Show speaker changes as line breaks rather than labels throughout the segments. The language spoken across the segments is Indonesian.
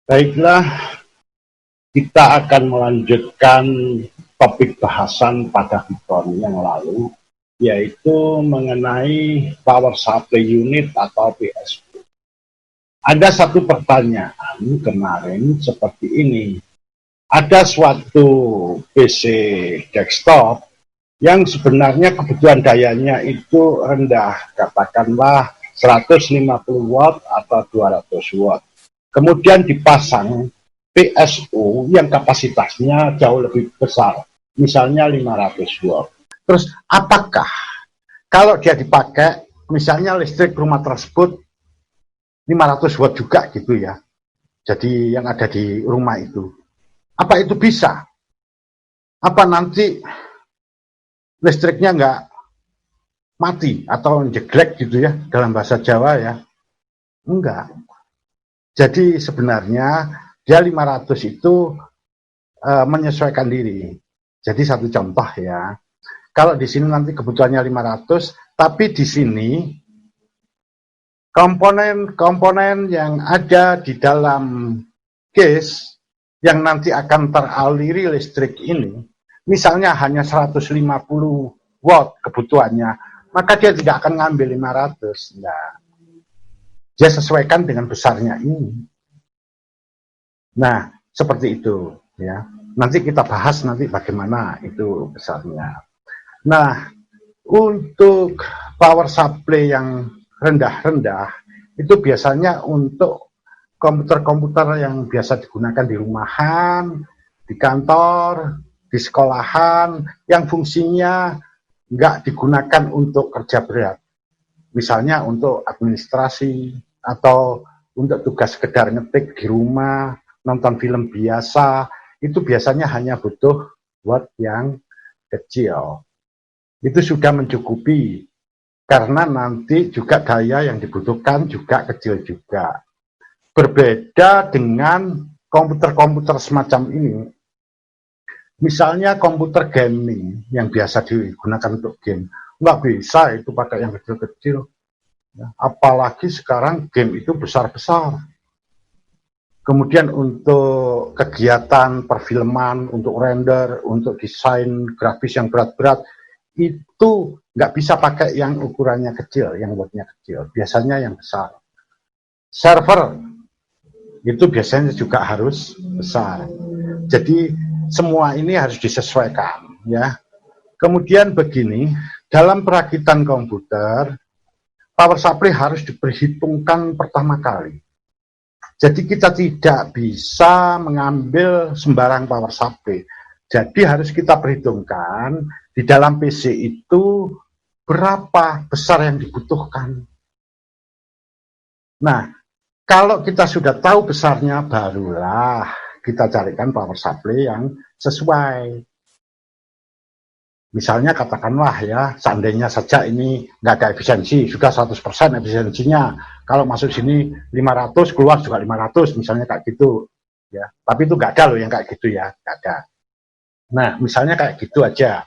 Baiklah, kita akan melanjutkan topik bahasan pada video yang lalu, yaitu mengenai power supply unit atau PSU. Ada satu pertanyaan kemarin seperti ini. Ada suatu PC desktop yang sebenarnya kebutuhan dayanya itu rendah, katakanlah 150 watt atau 200 watt. Kemudian dipasang PSU yang kapasitasnya jauh lebih besar, misalnya 500 watt. Terus apakah kalau dia dipakai, misalnya listrik rumah tersebut 500 watt juga gitu ya, jadi yang ada di rumah itu, apa itu bisa? Apa nanti listriknya nggak mati atau jeglek gitu ya, dalam bahasa Jawa ya? Enggak. Jadi sebenarnya dia 500 itu menyesuaikan diri. Jadi satu contoh ya, kalau di sini nanti kebutuhannya 500, tapi di sini komponen-komponen yang ada di dalam case yang nanti akan teraliri listrik ini, misalnya hanya 150 watt kebutuhannya, maka dia tidak akan ngambil 500. Nah, dia sesuaikan dengan besarnya ini. Nah, seperti itu ya. Nanti kita bahas nanti bagaimana itu besarnya. Nah, untuk power supply yang rendah-rendah itu biasanya untuk komputer-komputer yang biasa digunakan di rumahan, di kantor, di sekolahan, yang fungsinya nggak digunakan untuk kerja berat. Misalnya untuk administrasi atau untuk tugas sekedar ngetik di rumah, nonton film biasa, itu biasanya hanya butuh watt yang kecil. Itu sudah mencukupi, karena nanti juga daya yang dibutuhkan juga kecil juga. Berbeda dengan komputer-komputer semacam ini, misalnya komputer gaming yang biasa digunakan untuk game, nggak bisa itu pakai yang kecil-kecil. Apalagi sekarang game itu besar-besar. Kemudian untuk kegiatan perfilman, untuk render, untuk desain grafis yang berat-berat, itu nggak bisa pakai yang ukurannya kecil, yang wattnya kecil. Biasanya yang besar. Server itu biasanya juga harus besar. Jadi semua ini harus disesuaikan, ya. Kemudian begini, dalam perakitan komputer, power supply harus diperhitungkan pertama kali. Jadi kita tidak bisa mengambil sembarang power supply. Jadi harus kita perhitungkan di dalam PC itu berapa besar yang dibutuhkan. Nah, kalau kita sudah tahu besarnya, barulah kita carikan power supply yang sesuai. Misalnya katakanlah ya, seandainya saja ini nggak ada efisiensi, sudah 100% efisiensinya. Kalau masuk sini 500, keluar juga 500, misalnya kayak gitu. Ya, tapi itu nggak ada loh yang kayak gitu ya, nggak ada. Nah, misalnya kayak gitu aja.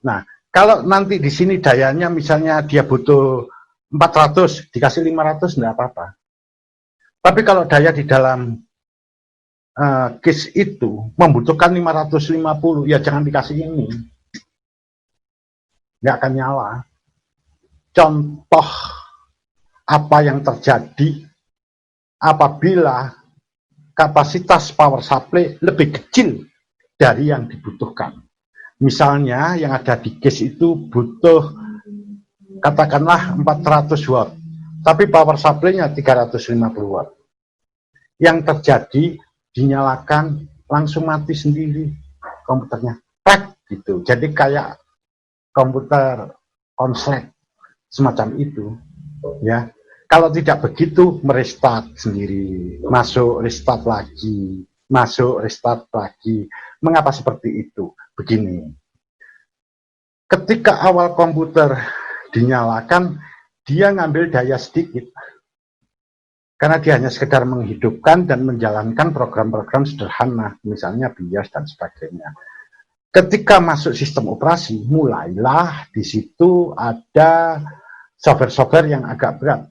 Nah, kalau nanti di sini dayanya misalnya dia butuh 400, dikasih 500, nggak apa-apa. Tapi kalau daya di dalam case itu membutuhkan 550, ya jangan dikasih ini. Nggak akan nyala. Contoh apa yang terjadi apabila kapasitas power supply lebih kecil dari yang dibutuhkan. Misalnya yang ada di case itu butuh katakanlah 400 watt, tapi power supply-nya 350 watt. Yang terjadi dinyalakan langsung mati sendiri komputernya. Gitu. Jadi kayak komputer konslet semacam itu, ya. Kalau tidak begitu, merestart sendiri, masuk restart lagi, masuk restart lagi. Mengapa seperti itu? Begini, ketika awal komputer dinyalakan, dia ngambil daya sedikit, karena dia hanya sekedar menghidupkan dan menjalankan program-program sederhana, misalnya BIOS dan sebagainya. Ketika masuk sistem operasi, mulailah di situ ada software-software yang agak berat.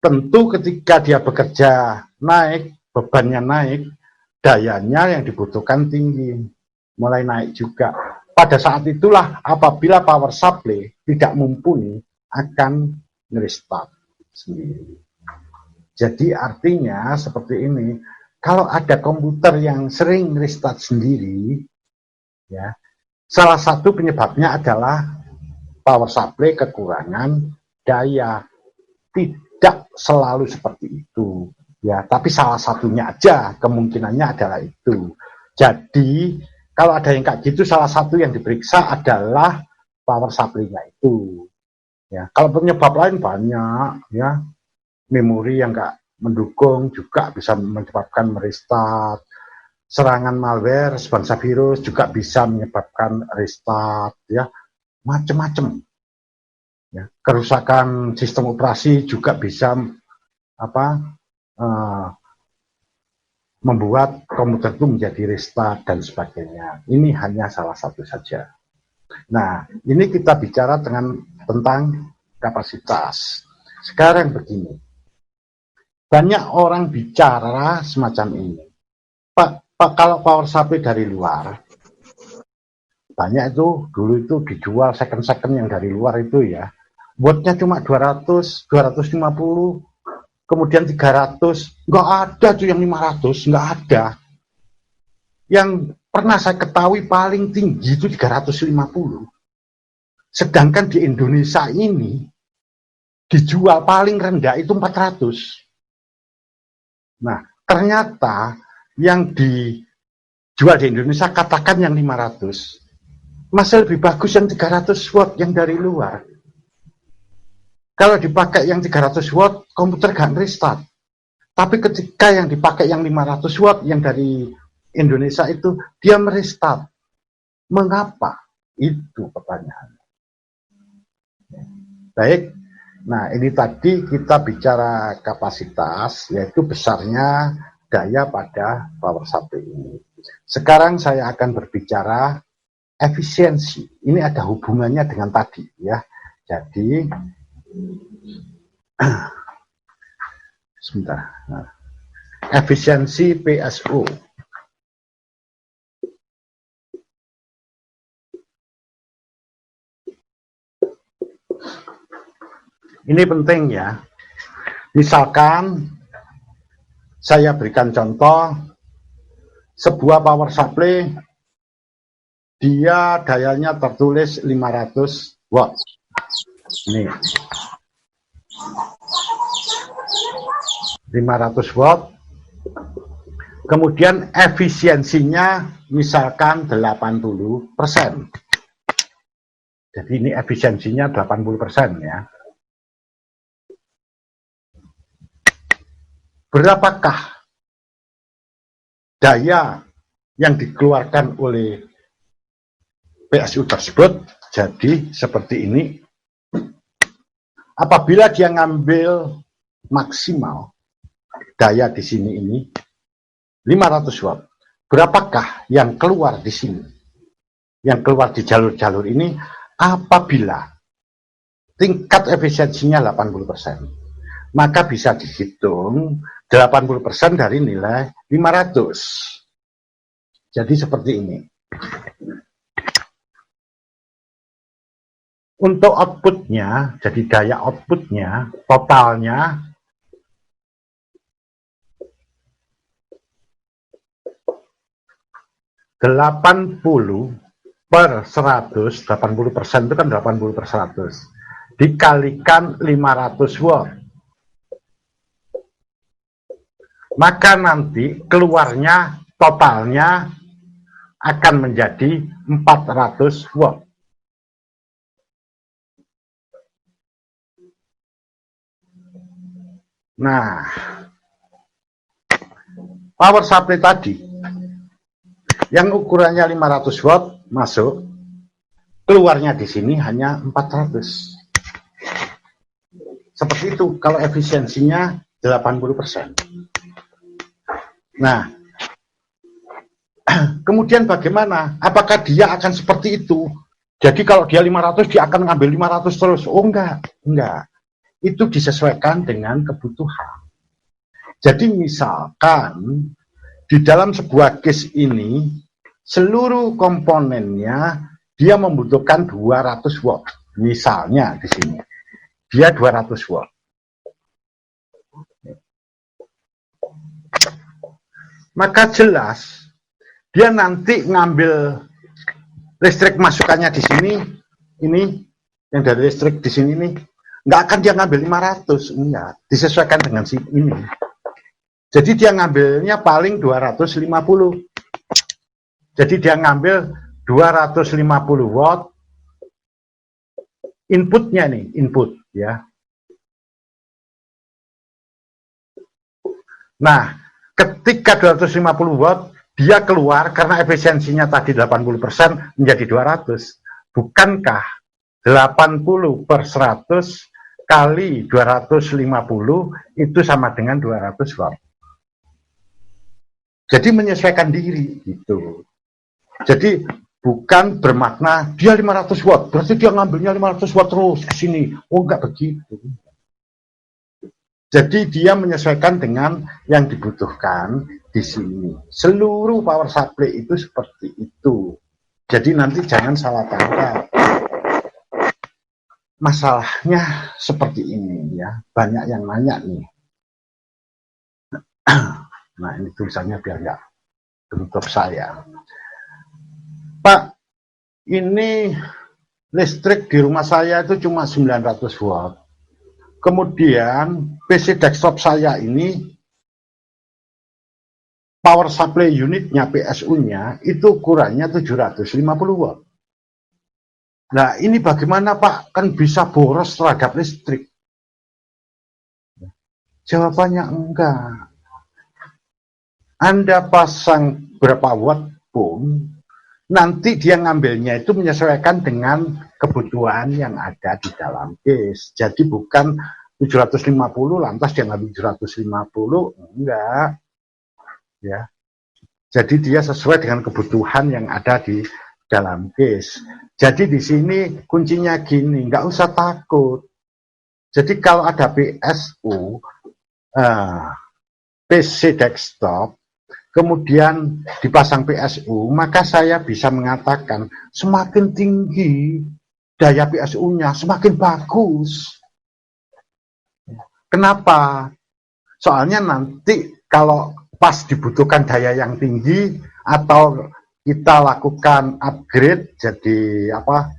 Tentu ketika dia bekerja naik, bebannya naik, dayanya yang dibutuhkan tinggi, mulai naik juga. Pada saat itulah apabila power supply tidak mumpuni akan nge-restart sendiri. Jadi artinya seperti ini, kalau ada komputer yang sering restart sendiri, ya, salah satu penyebabnya adalah power supply kekurangan daya. Tidak selalu seperti itu, ya, tapi salah satunya aja kemungkinannya adalah itu. Jadi kalau ada yang kayak gitu, salah satu yang diperiksa adalah power supply-nya itu. Ya, kalau penyebab lain banyak, ya, memori yang nggak mendukung juga bisa menyebabkan merestart. Serangan malware, sebangsa virus juga bisa menyebabkan restart, ya, macam-macam. Ya, kerusakan sistem operasi juga bisa membuat komputer itu menjadi restart dan sebagainya. Ini hanya salah satu saja. Nah, ini kita bicara tentang kapasitas. Sekarang begini, banyak orang bicara semacam ini. Pak, kalau power supply dari luar, banyak itu dulu itu dijual second yang dari luar itu, ya, wattnya cuma 200, 250, kemudian 300, nggak ada tuh yang 500, nggak ada. Yang pernah saya ketahui paling tinggi itu 350. Sedangkan di Indonesia ini dijual paling rendah itu 400. Nah, ternyata yang dijual di Indonesia, katakan yang 500, masih lebih bagus yang 300 watt yang dari luar. Kalau dipakai yang 300 watt, komputer gak restart. Tapi ketika yang dipakai yang 500 watt yang dari Indonesia itu, dia merestart. Mengapa? Itu pertanyaannya. Baik, nah ini tadi kita bicara kapasitas, yaitu besarnya daya pada power supply ini. Sekarang saya akan berbicara efisiensi. Ini ada hubungannya dengan tadi, ya. Jadi sebentar. Nah, efisiensi PSU. Ini penting, ya. Misalkan saya berikan contoh, sebuah power supply dia dayanya tertulis 500 watt. Ini 500 watt. Kemudian efisiensinya misalkan 80%. Jadi ini efisiensinya 80%, ya. Berapakah daya yang dikeluarkan oleh PSU tersebut? Jadi seperti ini. Apabila dia ngambil maksimal daya di sini ini 500 watt, berapakah yang keluar di sini? Yang keluar di jalur-jalur ini apabila tingkat efisiensinya 80%. Maka bisa dihitung 80% dari nilai 500. Jadi seperti ini. Untuk outputnya, jadi daya outputnya, totalnya (80/100), 80% itu kan 80/100, dikalikan 500 watt. Maka nanti keluarnya totalnya akan menjadi 400 watt. Nah, power supply tadi yang ukurannya 500 watt masuk, keluarnya di sini hanya 400. Seperti itu kalau efisiensinya 80%. Nah, kemudian bagaimana? Apakah dia akan seperti itu? Jadi kalau dia 500, dia akan ngambil 500 terus? Oh, enggak. Itu disesuaikan dengan kebutuhan. Jadi misalkan di dalam sebuah case ini seluruh komponennya dia membutuhkan 200 watt. Misalnya di sini dia 200 watt. Maka jelas dia nanti ngambil listrik masukannya di sini, ini yang dari listrik di sini nih, nggak akan dia ngambil 500, enggak, disesuaikan dengan si ini. Jadi dia ngambilnya paling 250. Jadi dia ngambil 250 watt inputnya nih, input ya. Nah, ketika 250 watt dia keluar karena efisiensinya tadi 80% menjadi 200. Bukankah 80/100 kali 250 itu sama dengan 200 watt? Jadi menyesuaikan diri gitu. Jadi bukan bermakna dia 500 watt, berarti dia ngambilnya 500 watt terus ke sini. Oh, enggak begitu. Jadi dia menyesuaikan dengan yang dibutuhkan di sini. Seluruh power supply itu seperti itu. Jadi nanti jangan salah tangkap. Masalahnya seperti ini ya. Banyak yang nanya nih. Nah, ini tulisannya biar nggak tutup saya. Pak, ini listrik di rumah saya itu cuma 900 watt. Kemudian PC desktop saya ini power supply unitnya PSU-nya itu ukurannya 750 watt. Nah, ini bagaimana Pak? Kan bisa boros terhadap listrik. Jawabannya enggak. Anda pasang berapa watt pun, nanti dia ngambilnya itu menyesuaikan dengan kebutuhan yang ada di dalam case. Jadi bukan 750 lantas dia ngambil 750, enggak. Ya. Jadi dia sesuai dengan kebutuhan yang ada di dalam case. Jadi di sini kuncinya gini, nggak usah takut. Jadi kalau ada PSU, PC desktop, kemudian dipasang PSU, maka saya bisa mengatakan semakin tinggi daya PSU-nya, semakin bagus. Kenapa? Soalnya nanti kalau pas dibutuhkan daya yang tinggi atau kita lakukan upgrade jadi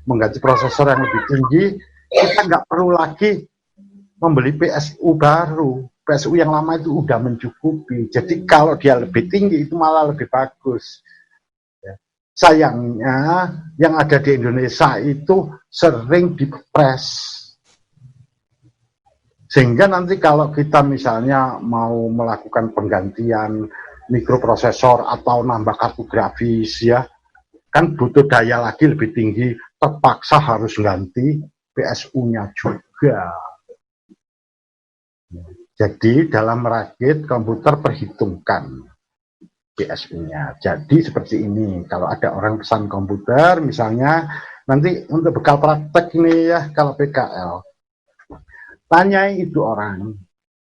mengganti prosesor yang lebih tinggi, kita nggak perlu lagi membeli PSU baru. PSU yang lama itu udah mencukupi. Jadi kalau dia lebih tinggi itu malah lebih bagus. Sayangnya yang ada di Indonesia itu sering dipres. Sehingga nanti kalau kita misalnya mau melakukan penggantian mikroprosesor atau nambah kartu grafis ya, kan butuh daya lagi lebih tinggi, terpaksa harus ganti PSU-nya juga. Jadi dalam merakit komputer perhitungkan PSU-nya. Jadi seperti ini, kalau ada orang pesan komputer misalnya, nanti untuk bekal praktek ini ya, kalau PKL, tanyai itu orang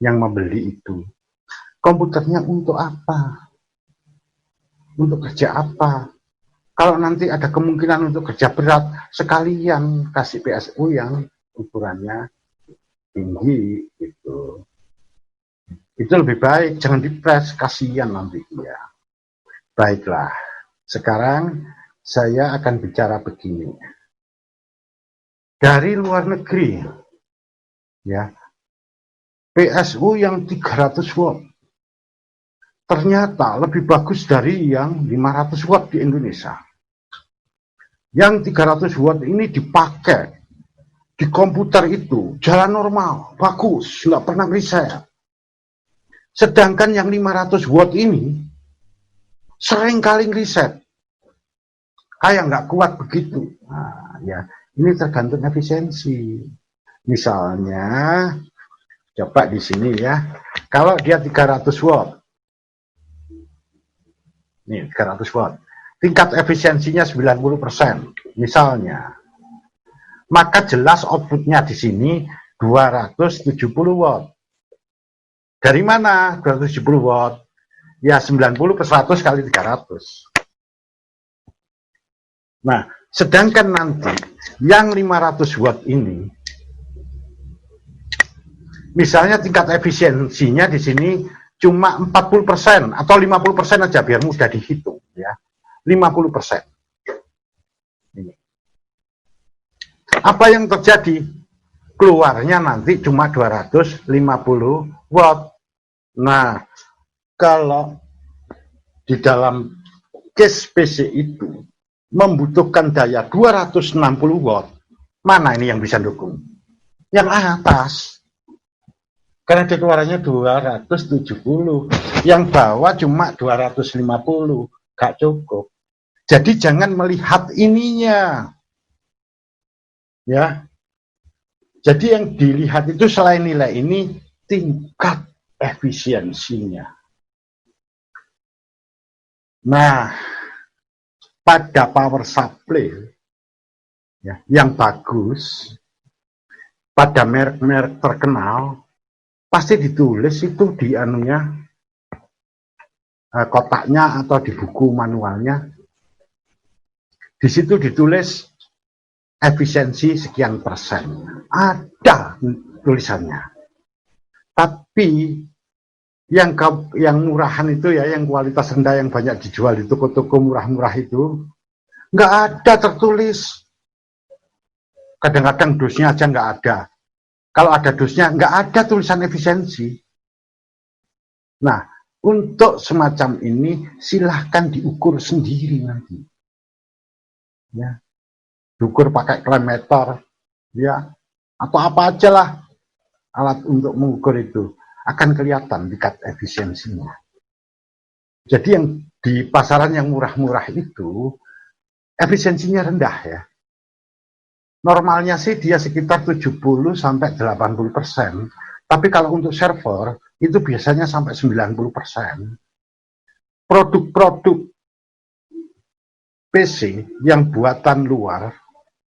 yang membeli itu, komputernya untuk apa? Untuk kerja apa? Kalau nanti ada kemungkinan untuk kerja berat, sekalian kasih PSU yang ukurannya tinggi gitu. Itu lebih baik, jangan dipres, kasihan nanti ya. Baiklah, sekarang saya akan bicara begini. Dari luar negeri, ya, PSU yang 300 watt ternyata lebih bagus dari yang 500 watt di Indonesia. Yang 300 watt ini dipakai di komputer itu jalan normal, bagus, nggak pernah riset. Sedangkan yang 500 watt ini sering kali riset, kayak nggak kuat begitu. Nah, ya ini tergantung efisiensi. Misalnya, coba di sini ya, kalau dia 300 watt, nih 300 watt, tingkat efisiensinya 90%, misalnya, maka jelas outputnya di sini 270 watt. Dari mana 270 watt? Ya 90 per 100 kali 300. Nah, sedangkan nanti yang 500 watt ini, misalnya tingkat efisiensinya di sini cuma 40% atau 50% aja biar mudah dihitung ya. 50%. Apa yang terjadi? Keluarnya nanti cuma 250 watt. Nah, kalau di dalam case PC itu membutuhkan daya 260 watt, mana ini yang bisa dukung? Yang atas. Karena dia keluarannya 270, yang bawah cuma 250, gak cukup. Jadi jangan melihat ininya. Ya. Jadi yang dilihat itu selain nilai ini, tingkat efisiensinya. Nah, pada power supply ya, yang bagus, pada merek-merek terkenal, pasti ditulis itu di anunya, kotaknya atau di buku manualnya. Di situ ditulis efisiensi sekian persen. Ada tulisannya. Tapi yang murahan itu ya, yang kualitas rendah yang banyak dijual di toko-toko murah-murah itu, nggak ada tertulis. Kadang-kadang dosnya aja nggak ada. Kalau ada dosnya, nggak ada tulisan efisiensi. Nah, untuk semacam ini silahkan diukur sendiri nanti. Ya, diukur pakai klemeter, ya, atau apa aja lah alat untuk mengukur itu, akan kelihatan tingkat efisiensinya. Jadi yang di pasaran yang murah-murah itu efisiensinya rendah ya. Normalnya sih dia sekitar 70 sampai 80%, tapi kalau untuk server itu biasanya sampai 90%. Produk-produk PC yang buatan luar,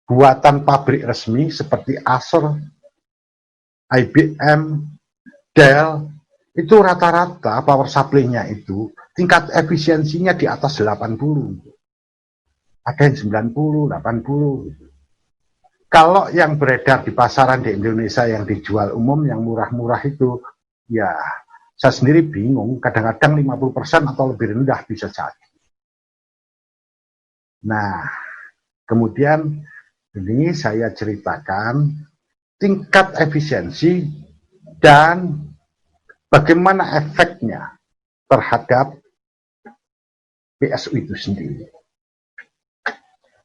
buatan pabrik resmi seperti Acer, IBM, Dell, itu rata-rata power supply-nya itu tingkat efisiensinya di atas 80. Ada yang 90, 80 gitu. Kalau yang beredar di pasaran di Indonesia yang dijual umum, yang murah-murah itu, ya saya sendiri bingung, kadang-kadang 50% atau lebih rendah bisa jadi. Nah, kemudian ini saya ceritakan tingkat efisiensi dan bagaimana efeknya terhadap PSU itu sendiri.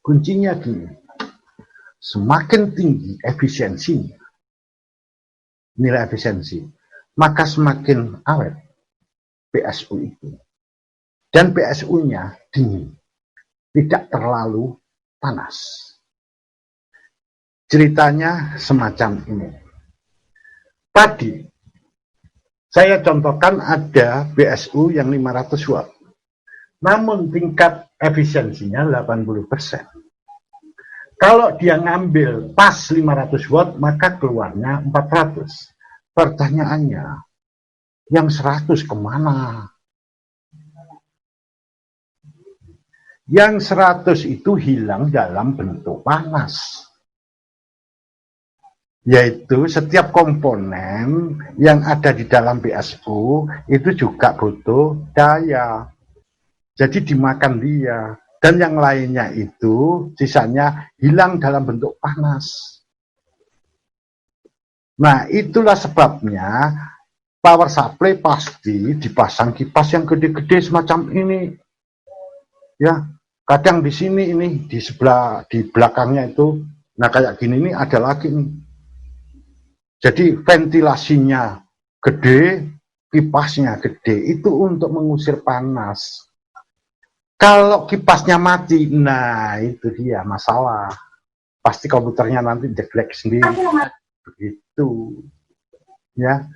Kuncinya gini, semakin tinggi efisiensinya, nilai efisiensi, maka semakin awet PSU itu. Dan PSU-nya dingin, tidak terlalu panas. Ceritanya semacam ini. Tadi, saya contohkan ada PSU yang 500 watt. Namun tingkat efisiensinya 80%. Kalau dia ngambil pas 500 watt, maka keluarnya 400. Pertanyaannya, yang 100 kemana? Yang 100 itu hilang dalam bentuk panas. Yaitu setiap komponen yang ada di dalam PSU itu juga butuh daya. Jadi dimakan dia. Dan yang lainnya itu sisanya hilang dalam bentuk panas. Nah, itulah sebabnya power supply pasti dipasang kipas yang gede-gede semacam ini. Ya, kadang di sini ini di sebelah di belakangnya itu, nah kayak gini nih ada lagi nih. Jadi ventilasinya gede, kipasnya gede, itu untuk mengusir panas. Kalau kipasnya mati, nah itu dia masalah. Pasti komputernya nanti jelek sendiri. Begitu. Ya,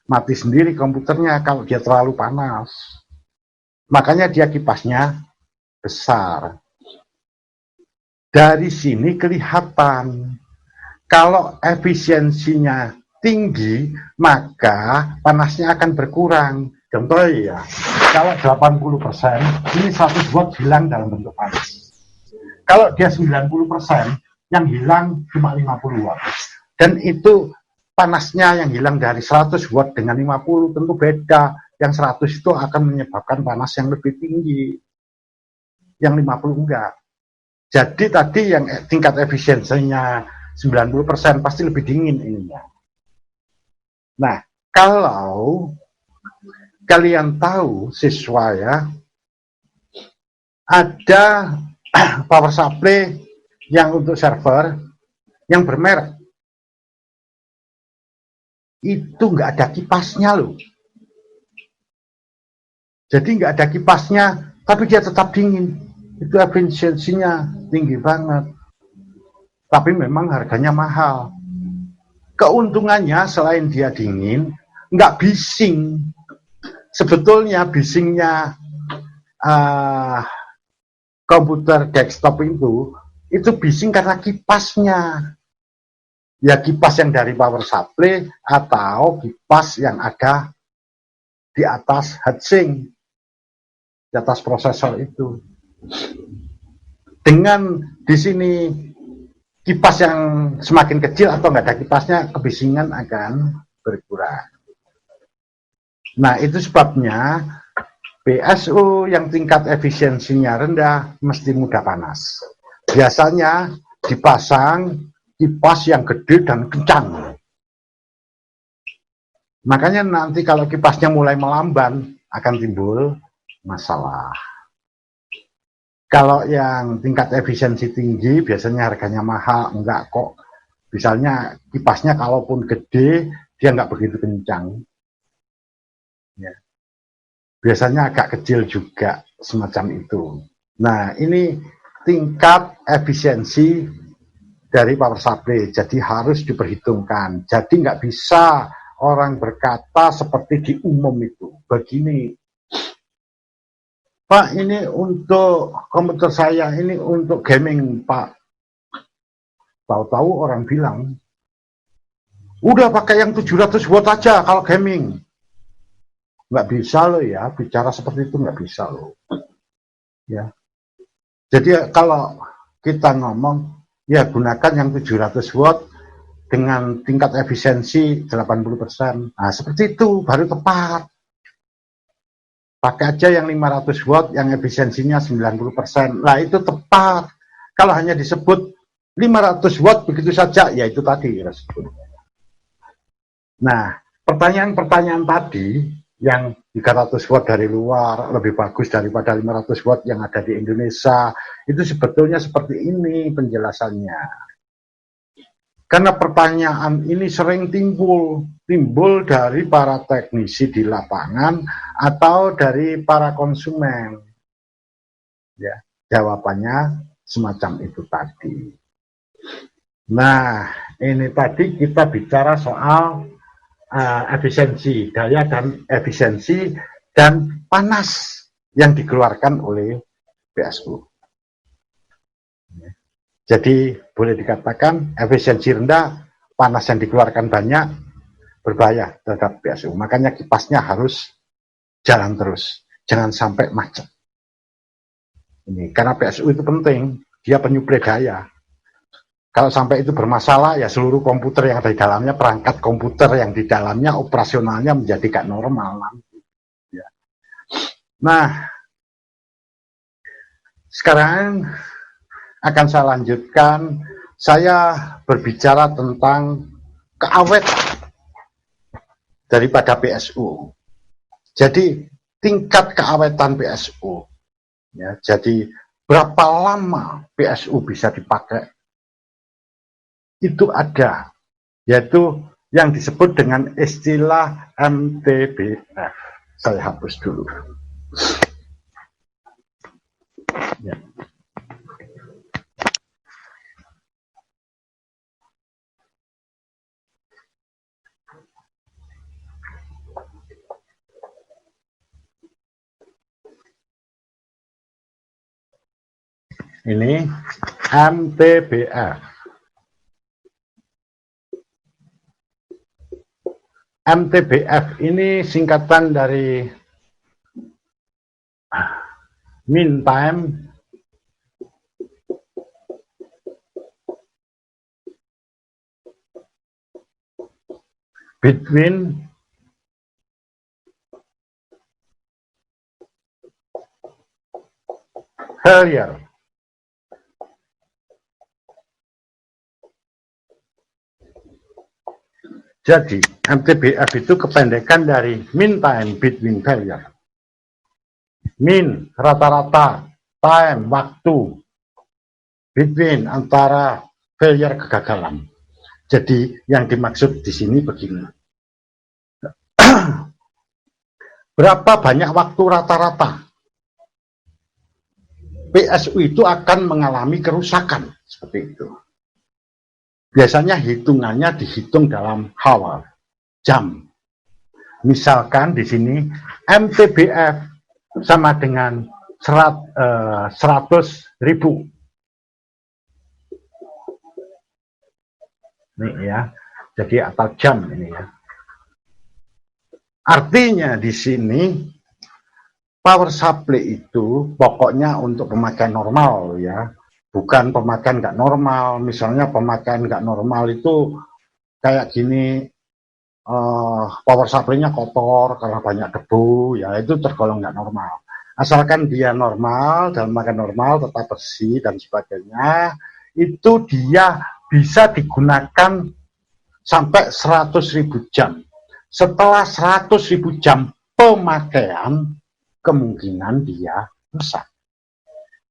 mati sendiri komputernya kalau dia terlalu panas. Makanya dia kipasnya besar. Dari sini kelihatan kalau efisiensinya tinggi, maka panasnya akan berkurang. Contoh ya, kalau 80%, ini 100 watt hilang dalam bentuk panas. Kalau dia 90%, yang hilang cuma 50 watt. Dan itu panasnya yang hilang dari 100 watt dengan 50 tentu beda. Yang 100 itu akan menyebabkan panas yang lebih tinggi. Yang 50 enggak. Jadi tadi yang tingkat efisiensinya 90% pasti lebih dingin ininya. Nah, kalau kalian tahu siswa ya, ada power supply yang untuk server yang bermerek. Itu nggak ada kipasnya loh. Jadi nggak ada kipasnya, tapi dia tetap dingin. Itu efisiensinya tinggi banget. Tapi memang harganya mahal. Keuntungannya selain dia dingin, nggak bising. Sebetulnya bisingnya komputer desktop itu bising karena kipasnya. Ya kipas yang dari power supply atau kipas yang ada di atas heatsink, di atas prosesor itu. Dengan di sini kipas yang semakin kecil atau nggak ada kipasnya, kebisingan akan berkurang. Nah, itu sebabnya PSU yang tingkat efisiensinya rendah mesti mudah panas. Biasanya dipasang kipas yang gede dan kencang. Makanya nanti kalau kipasnya mulai melamban akan timbul masalah. Kalau yang tingkat efisiensi tinggi biasanya harganya mahal, enggak kok. Misalnya kipasnya kalaupun gede dia enggak begitu kencang. Ya. Biasanya agak kecil juga semacam itu. Nah, ini tingkat efisiensi dari power supply, jadi harus diperhitungkan. Jadi nggak bisa orang berkata seperti di umum itu. Begini, Pak, ini untuk komputer saya, ini untuk gaming, Pak. Tahu-tahu orang bilang, udah pakai yang 700 watt aja kalau gaming. Nggak bisa loh ya, bicara seperti itu nggak bisa loh. Ya. Jadi kalau kita ngomong, ya gunakan yang 700 watt dengan tingkat efisiensi 80%. Nah, seperti itu baru tepat. Pakai aja yang 500 watt yang efisiensinya 90%. Nah, itu tepat. Kalau hanya disebut 500 watt begitu saja, ya itu tadi. Nah, pertanyaan-pertanyaan tadi yang 300 watt dari luar lebih bagus daripada 500 watt yang ada di Indonesia, itu sebetulnya seperti ini penjelasannya. Karena pertanyaan ini sering timbul dari para teknisi di lapangan atau dari para konsumen. Ya, jawabannya semacam itu tadi. Nah, ini tadi kita bicara soal efisiensi, daya dan efisiensi dan panas yang dikeluarkan oleh PSU. Jadi boleh dikatakan efisiensi rendah, panas yang dikeluarkan banyak, berbahaya terhadap PSU. Makanya kipasnya harus jalan terus, jangan sampai macet. Ini karena PSU itu penting, dia penyuplai daya. Kalau sampai itu bermasalah, ya seluruh komputer yang ada di dalamnya, perangkat komputer yang di dalamnya, operasionalnya menjadi gak normal nanti. Ya. Nah, sekarang akan saya lanjutkan, saya berbicara tentang keawetan daripada PSU. Jadi tingkat keawetan PSU, ya, jadi berapa lama PSU bisa dipakai, itu ada, yaitu yang disebut dengan istilah MTBF. Saya hapus dulu. Ya. Ini MTBF. MTBF ini singkatan dari mean time between failure. Jadi MTBF itu kependekan dari mean time between failure. Mean rata-rata, time waktu, between antara failure kegagalan. Jadi yang dimaksud di sini begini. Berapa banyak waktu rata-rata PSU itu akan mengalami kerusakan seperti itu. Biasanya hitungannya dihitung dalam hour, jam. Misalkan di sini MTBF sama dengan 100.000. Ini ya, jadi atau jam ini ya. Artinya di sini power supply itu pokoknya untuk pemakaian normal ya, bukan pemakaian nggak normal. Misalnya pemakaian nggak normal itu kayak gini, power supply-nya kotor karena banyak debu, ya itu tergolong nggak normal. Asalkan dia normal, dalam pemakaian normal, tetap bersih dan sebagainya, itu dia bisa digunakan sampai 100.000 jam. Setelah 100.000 jam pemakaian, kemungkinan dia rusak.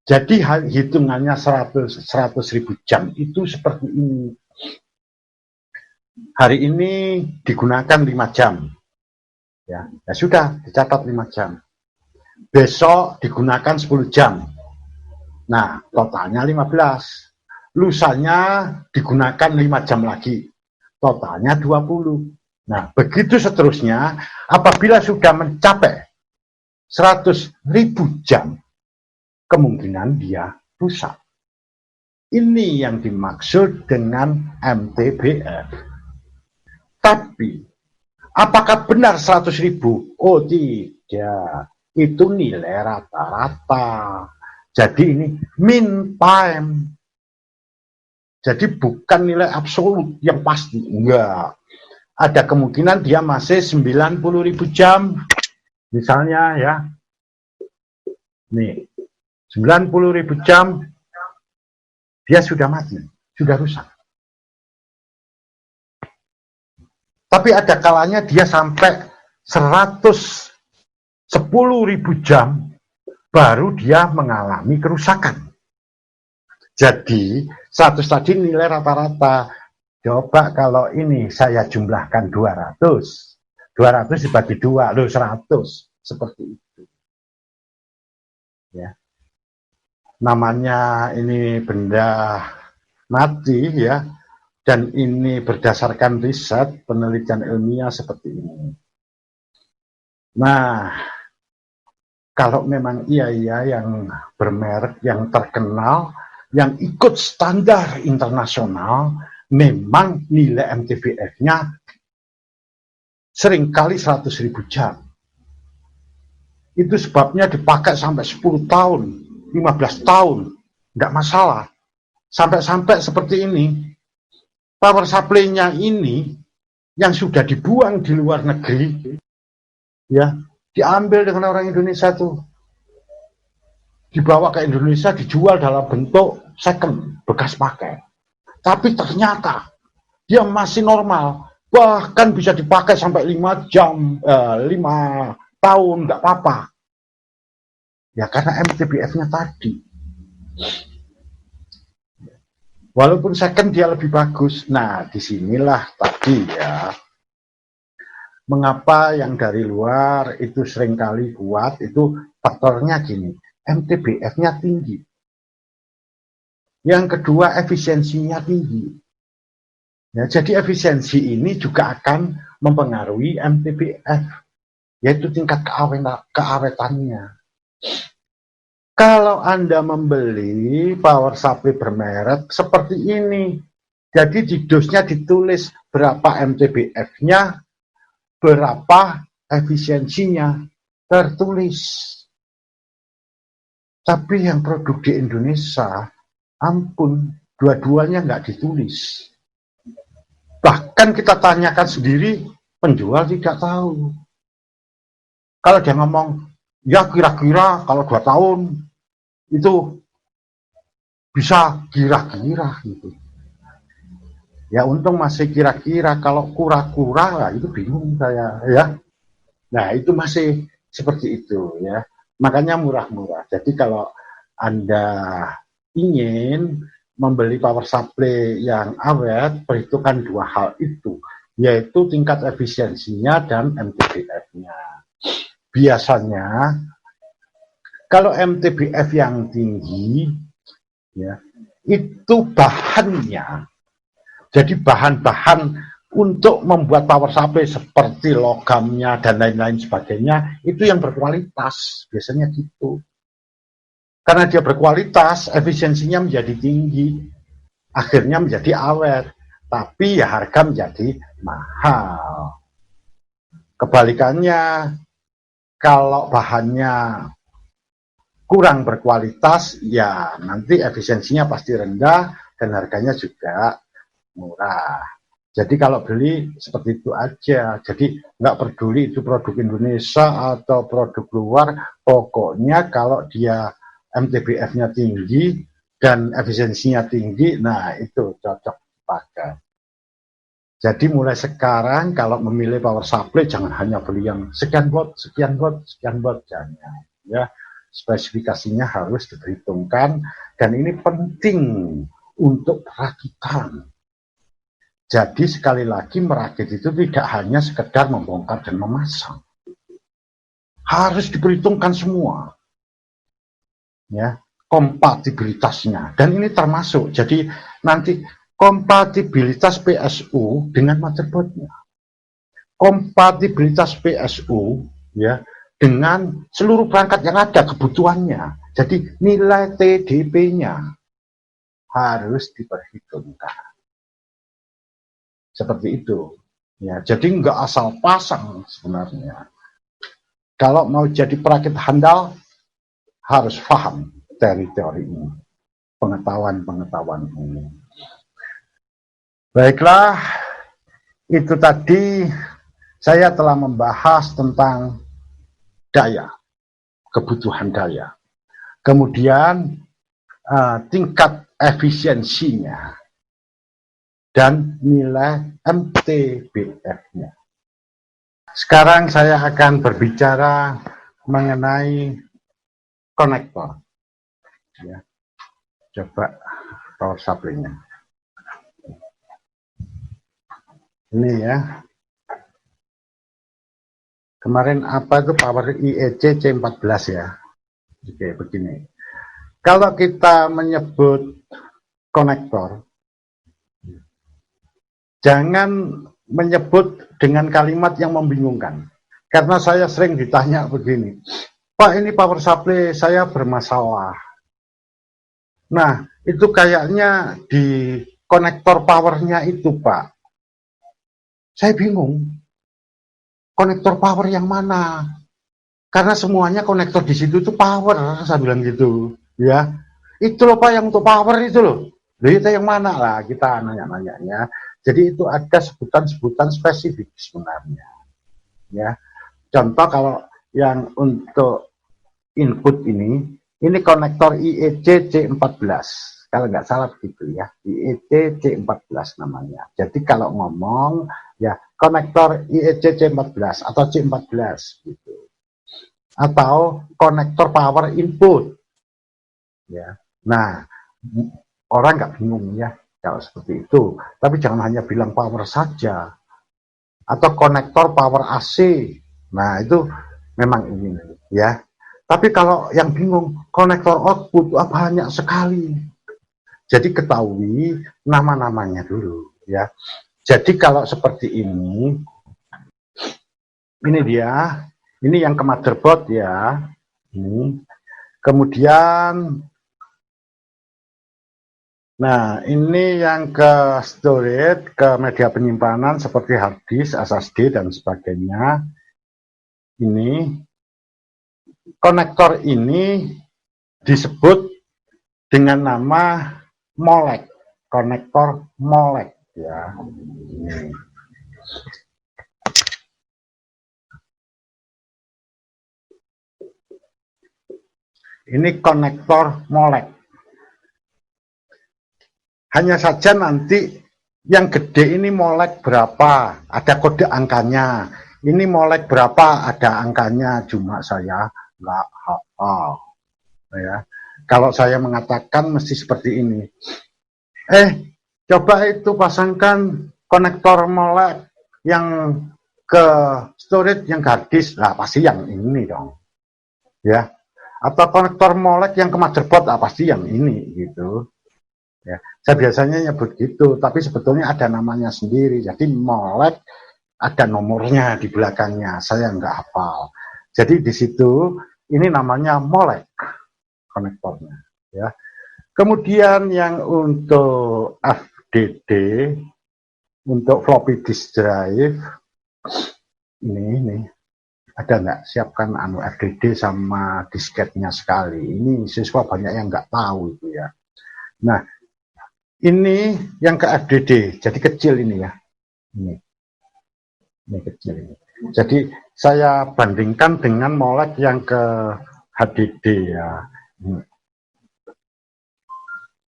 Jadi hitungannya 100.000 jam itu seperti ini. Hari ini digunakan 5 jam. Ya sudah, dicatat 5 jam. Besok digunakan 10 jam. Nah, totalnya 15. Lusanya digunakan 5 jam lagi. Totalnya 20. Nah, begitu seterusnya, apabila sudah mencapai 100.000 jam, kemungkinan dia rusak. Ini yang dimaksud dengan MTBF. Tapi, apakah benar 100.000? Oh tidak, itu nilai rata-rata. Jadi ini mean time. Jadi bukan nilai absolut yang pasti, enggak. Ada kemungkinan dia masih 90.000 jam. Misalnya ya, nih 90.000 jam dia sudah mati, sudah rusak. Tapi ada kalanya dia sampai 110.000 jam baru dia mengalami kerusakan. Jadi 100 tadi nilai rata-rata. Coba kalau ini saya jumlahkan 200 dibagi 2, loh 100, seperti itu. Ya. Namanya ini benda mati ya, dan ini berdasarkan riset penelitian ilmiah seperti ini. Nah, kalau memang iya yang bermerek, yang terkenal, yang ikut standar internasional, memang nilai MTBF-nya seringkali 100.000 jam. Itu sebabnya dipakai sampai 10 tahun, 15 tahun, enggak masalah. Sampai-sampai seperti ini, power supply-nya ini yang sudah dibuang di luar negeri, ya, diambil dengan orang Indonesia tuh, dibawa ke Indonesia, dijual dalam bentuk second, bekas pakai. Tapi ternyata dia masih normal, bahkan bisa dipakai sampai 5 jam, 5 tahun, nggak apa-apa. Ya karena MTBF-nya tadi. Walaupun second dia lebih bagus. Nah, disinilah tadi ya, mengapa yang dari luar itu seringkali buat, itu faktornya gini, MTBF-nya tinggi. Yang kedua, efisiensinya tinggi. Ya, jadi efisiensi ini juga akan mempengaruhi MTBF, yaitu tingkat keawetannya. Kalau Anda membeli power supply bermerek seperti ini, jadi di dosnya ditulis berapa MTBF-nya, berapa efisiensinya tertulis. Tapi yang produk di Indonesia, ampun, dua-duanya nggak ditulis. Bahkan kita tanyakan sendiri, penjual tidak tahu. Kalau dia ngomong, ya kira-kira kalau 2 tahun itu bisa kira-kira gitu. Ya untung masih kira-kira, kalau kura-kura lah itu bingung saya ya. Nah itu masih seperti itu ya. Makanya murah-murah. Jadi kalau Anda ingin membeli power supply yang awet, perhitungkan 2 hal itu, yaitu tingkat efisiensinya dan MTBF-nya. Biasanya kalau MTBF yang tinggi, ya, itu bahannya, jadi bahan-bahan untuk membuat power supply seperti logamnya dan lain-lain sebagainya, itu yang berkualitas, biasanya gitu. Karena dia berkualitas, efisiensinya menjadi tinggi, akhirnya menjadi awet, tapi ya harga menjadi mahal. Kebalikannya, kalau bahannya kurang berkualitas, ya nanti efisiensinya pasti rendah dan harganya juga murah. Jadi kalau beli seperti itu aja. Jadi nggak peduli itu produk Indonesia atau produk luar, pokoknya kalau dia MTBF-nya tinggi dan efisiensinya tinggi, nah itu cocok dipakai. Jadi mulai sekarang kalau memilih power supply jangan hanya beli yang sekian watt, sekian watt, sekian watt, jangan ya. Spesifikasinya harus diperhitungkan dan ini penting untuk perakitan. Jadi sekali lagi merakit itu tidak hanya sekedar membongkar dan memasang. Harus diperhitungkan semua. Ya, kompatibilitasnya. Dan ini termasuk. Jadi nanti kompatibilitas PSU dengan motherboardnya. Kompatibilitas PSU ya dengan seluruh perangkat yang ada kebutuhannya. Jadi nilai TDP-nya harus diperhitungkan. Seperti itu. Ya, jadi nggak asal pasang sebenarnya. Kalau mau jadi perakit handal, harus paham teori ini, pengetahuan ini. Baiklah, itu tadi saya telah membahas tentang daya, kebutuhan daya. Kemudian tingkat efisiensinya dan nilai MTBF-nya. Sekarang saya akan berbicara mengenai konektor. Ya. Coba power supply-nya. Ini ya. Kemarin apa itu power IEC C14 ya. Oke, begini. Kalau kita menyebut konektor, jangan menyebut dengan kalimat yang membingungkan. Karena saya sering ditanya begini, Pak ini power supply saya bermasalah. Nah, itu kayaknya di konektor powernya itu Pak. Saya bingung, konektor power yang mana? Karena semuanya konektor di situ itu power, saya bilang gitu. Ya, itu loh Pak yang untuk power itu loh. Jadi itu yang mana lah kita nanya-nanyanya. Jadi itu ada sebutan-sebutan spesifik sebenarnya. Ya, contoh kalau yang untuk input ini konektor IEC C14. Kalau nggak salah begitu ya, IEC C14 namanya. Jadi kalau ngomong ya konektor IEC C14 atau C14 gitu. Atau konektor power input. Ya. Nah, orang nggak bingung ya kalau seperti itu. Tapi jangan hanya bilang power saja. Atau konektor power AC. Nah, itu memang ini ya. Tapi kalau yang bingung, konektor output banyak sekali. Jadi ketahui nama-namanya dulu ya. Jadi kalau seperti ini dia. Ini yang ke motherboard ya. Ini. Kemudian Nah, ini yang ke storage, ke media penyimpanan seperti hard disk, SSD, dan sebagainya. Ini konektor ini disebut dengan nama molek, konektor molek ya. Ini konektor molek. Hanya saja nanti yang gede ini molek berapa, ada kode angkanya. Ini molek berapa, ada angkanya, cuma saya nggak hafal. Ya. Kalau saya mengatakan mesti seperti ini. Coba itu pasangkan konektor molek yang ke storage yang hard disk, lah pasti yang ini dong. Ya. Atau konektor molek yang ke motherboard, lah pasti yang ini gitu. Ya, saya biasanya nyebut gitu, tapi sebetulnya ada namanya sendiri. Jadi molek ada nomornya di belakangnya, saya nggak hafal. Jadi di situ ini namanya molek konektornya. Ya. Kemudian yang untuk FDD, untuk floppy disk drive, ini ada nggak siapkan FDD sama disketnya sekali. Ini siswa banyak yang nggak tahu itu ya. Nah, ini yang ke FDD, jadi kecil ini ya. Ini kecil ini. Jadi saya bandingkan dengan molek yang ke HDD ya.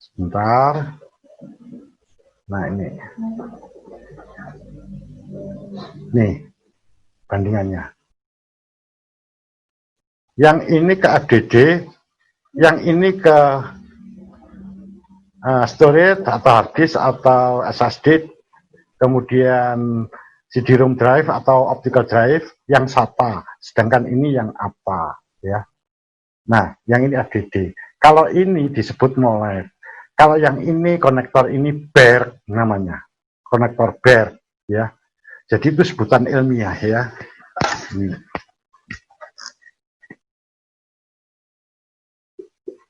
Sebentar. Nah ini. Nih bandingannya. Yang ini ke FDD, yang ini ke storage atau hard disk atau SSD, kemudian CD-ROM drive atau optical drive yang SATA, sedangkan ini yang apa ya. Nah, yang ini FDD. Kalau ini disebut molek. Kalau yang ini konektor ini bare namanya, konektor bare ya. Jadi itu sebutan ilmiah ya.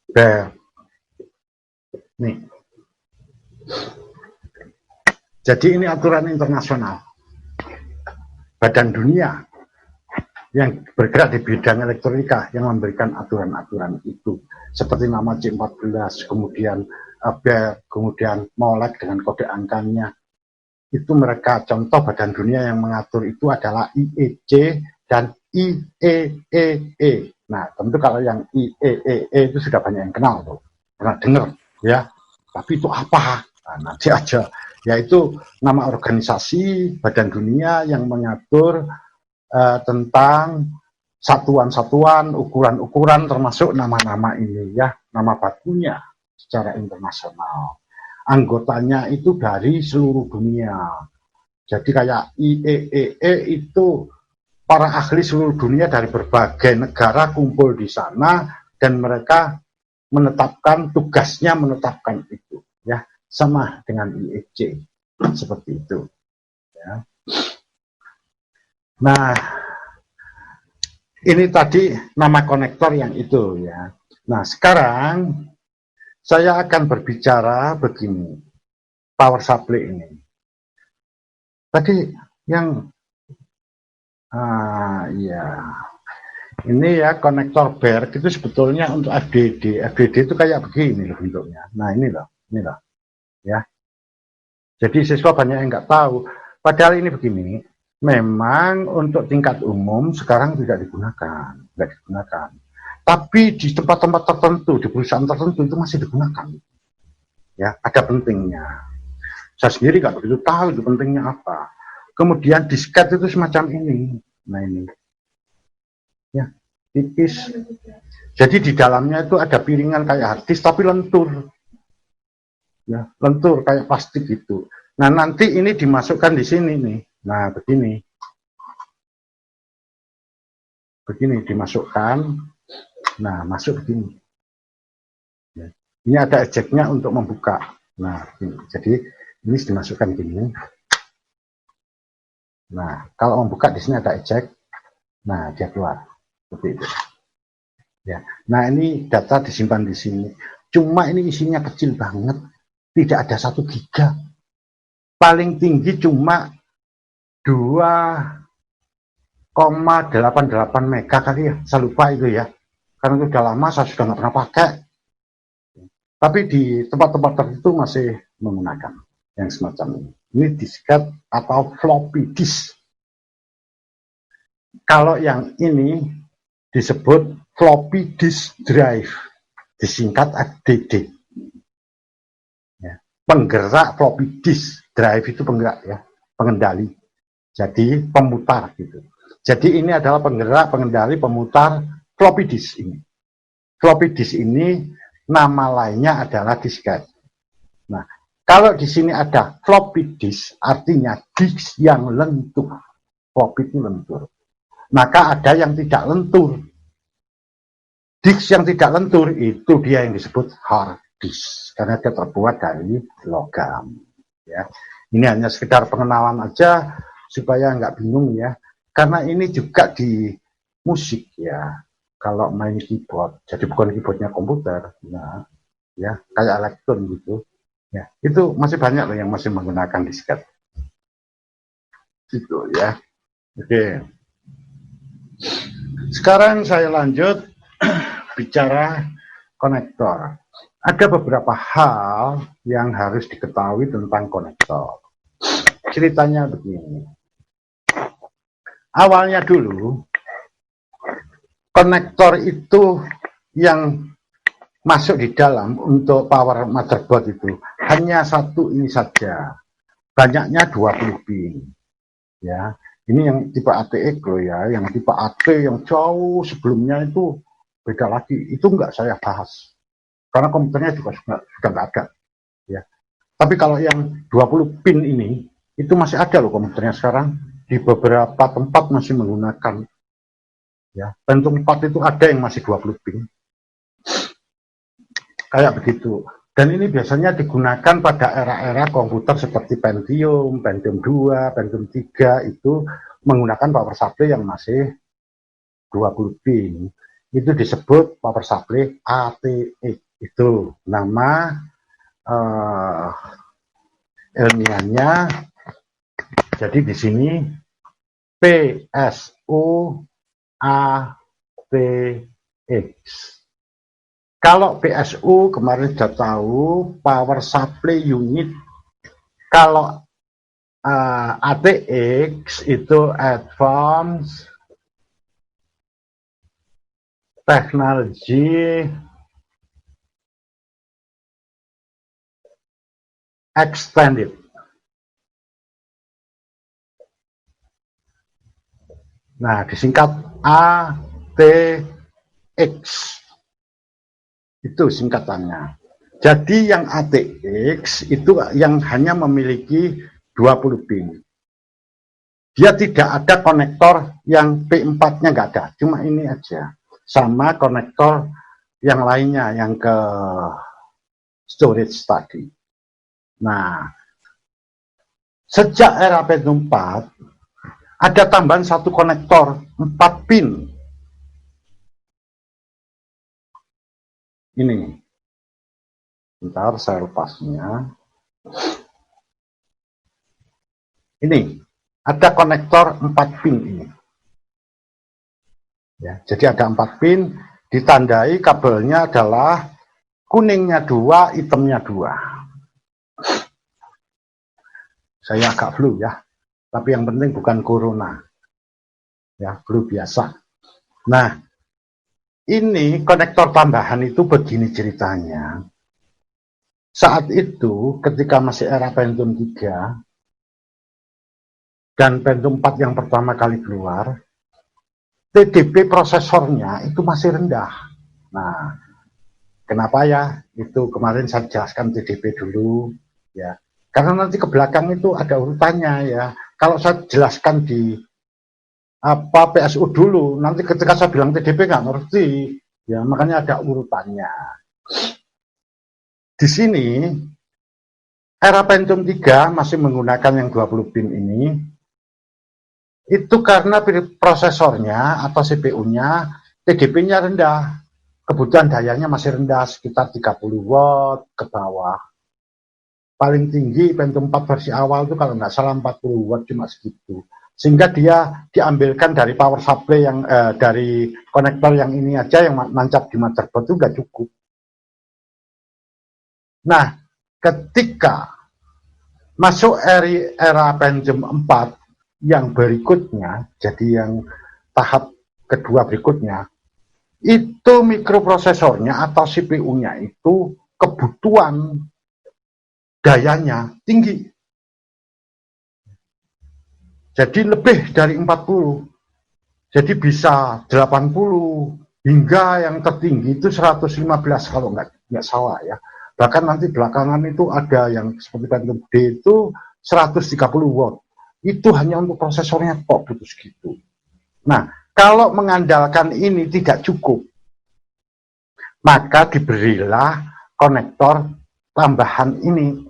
Bare. Nih. Jadi ini aturan internasional. Badan dunia yang bergerak di bidang elektronika yang memberikan aturan-aturan itu. Seperti nama C14, kemudian bare, kemudian molek dengan kode angkanya. Itu mereka contoh badan dunia yang mengatur itu adalah IEC dan IEEE. Nah, tentu kalau yang IEEE itu sudah banyak yang kenal tuh. Pernah dengar ya. Tapi itu apa? Nah, nanti aja. Yaitu nama organisasi badan dunia yang mengatur tentang satuan-satuan, ukuran-ukuran, termasuk nama-nama ini ya, nama bakunya secara internasional. Anggotanya itu dari seluruh dunia. Jadi kayak IEEE itu para ahli seluruh dunia dari berbagai negara kumpul di sana dan mereka menetapkan tugasnya menetapkan itu ya, sama dengan IEC seperti itu ya. Nah, ini tadi nama konektor yang itu ya. Nah, sekarang saya akan berbicara begini, power supply ini. Tadi yang ya, ini ya konektor bare itu sebetulnya untuk FDD. FDD itu kayak begini loh bentuknya. Nah ini loh ya. Jadi siswa banyak yang nggak tahu. Padahal ini begini. Memang untuk tingkat umum sekarang tidak digunakan, nggak digunakan. Tapi di tempat-tempat tertentu, di perusahaan tertentu itu masih digunakan. Ya, ada pentingnya. Saya sendiri nggak begitu tahu itu pentingnya apa. Kemudian disket itu semacam ini. Nah ini, ya tipis. Jadi di dalamnya itu ada piringan kayak hard disk tapi lentur. Ya, lentur kayak plastik gitu. Nah, nanti ini dimasukkan di sini nih. Nah, begini. Begini dimasukkan. Nah, masuk begini. Ya. Ini ada ejeknya untuk membuka. Nah, begini. Jadi ini dimasukkan begini. Nah, kalau membuka di sini ada ejek. Nah, dia keluar. Seperti itu. Ya. Nah, ini data disimpan di sini. Cuma ini isinya kecil banget. tidak ada 1 giga. Paling tinggi cuma 2,88 mega kali ya, saya lupa itu ya. Karena itu udah lama, saya sudah nggak pernah pakai. Tapi di tempat-tempat tertentu masih menggunakan yang semacam ini. Ini disket atau floppy disk. Kalau yang ini disebut floppy disk drive, disingkat FDD. Ya. Penggerak floppy disk drive itu penggerak ya, pengendali. Jadi pemutar gitu. Jadi ini adalah penggerak, pengendali, pemutar floppy disk ini. Floppy disk ini nama lainnya adalah disket. Nah, kalau di sini ada floppy disk, artinya disk yang lentur. Floppy itu lentur. Maka ada yang tidak lentur. Disk yang tidak lentur itu dia yang disebut hard disk, karena dia terbuat dari logam. Ya, ini hanya sekedar pengenalan aja supaya nggak bingung ya. Karena ini juga di musik ya. Kalau main keyboard, jadi bukan keyboardnya komputer, nah, ya kayak elektron gitu. Ya, itu masih banyak loh yang masih menggunakan disket. Gitu ya. Oke. Sekarang saya lanjut bicara konektor. Ada beberapa hal yang harus diketahui tentang konektor. Ceritanya begini. Awalnya dulu, konektor itu yang masuk di dalam untuk power motherboard itu hanya satu ini saja. Banyaknya 20 pin. Ya, ini yang tipe ATX loh ya, yang tipe AT yang jauh sebelumnya itu beda lagi. Itu enggak saya bahas. Karena komputernya juga sudah enggak ada. Ya. Tapi kalau yang 20 pin ini itu masih ada loh komputernya sekarang. Di beberapa tempat masih menggunakan. Ya, Pentium 4 itu ada yang masih 20 pin. Kayak begitu. Dan ini biasanya digunakan pada era-era komputer seperti Pentium, Pentium 2, Pentium 3 itu menggunakan power supply yang masih 20 pin. Itu disebut power supply ATX. Itu nama ilmiahnya. Jadi di sini PSU ATX. Kalau PSU kemarin sudah tahu power supply unit. Kalau ATX itu advanced technology extended. Nah, disingkat ATX. Itu singkatannya. Jadi yang ATX itu yang hanya memiliki 20 pin. Dia tidak ada konektor yang P4-nya nggak ada. Cuma ini aja. Sama konektor yang lainnya, yang ke storage tadi. Nah, sejak era Pentium 4, ada tambahan satu konektor 4 pin. Ini. Bentar saya lepasnya. Ini. Ada konektor 4 pin ini. Ya, jadi ada 4 pin, ditandai kabelnya adalah kuningnya 2, hitamnya 2. Saya agak flu ya. Tapi yang penting bukan corona. Ya, flu biasa. Nah, ini konektor tambahan itu begini ceritanya. Saat itu ketika masih era Pentium 3 dan Pentium 4 yang pertama kali keluar, TDP prosesornya itu masih rendah. Nah, kenapa ya? Itu kemarin saya jelaskan TDP dulu ya. Karena nanti ke belakang itu ada urutannya ya. Kalau saya jelaskan di PSU dulu, nanti ketika saya bilang TDP nggak ngerti, ya makanya ada urutannya. Di sini era Pentium 3 masih menggunakan yang 20 pin ini. Itu karena prosesornya atau CPU-nya TDP-nya rendah. Kebutuhan dayanya masih rendah, sekitar 30 watt ke bawah. paling tinggi Pentium 4 versi awal itu kalau nggak salah 40 watt cuma segitu. Sehingga dia diambilkan dari power supply yang dari konektor yang ini aja yang nancap di motherboard itu nggak cukup. Nah, ketika masuk era Pentium 4 yang berikutnya, jadi yang tahap kedua berikutnya, itu mikroprosesornya atau CPU-nya itu kebutuhan dayanya tinggi. Jadi lebih dari 40. Jadi bisa 80 hingga yang tertinggi itu 115 kalau nggak salah ya. Bahkan nanti belakangan itu ada yang seperti Pentium D itu 130 watt. Itu hanya untuk prosesornya kok butuh segitu. Nah, kalau mengandalkan ini tidak cukup, maka diberilah konektor tambahan ini.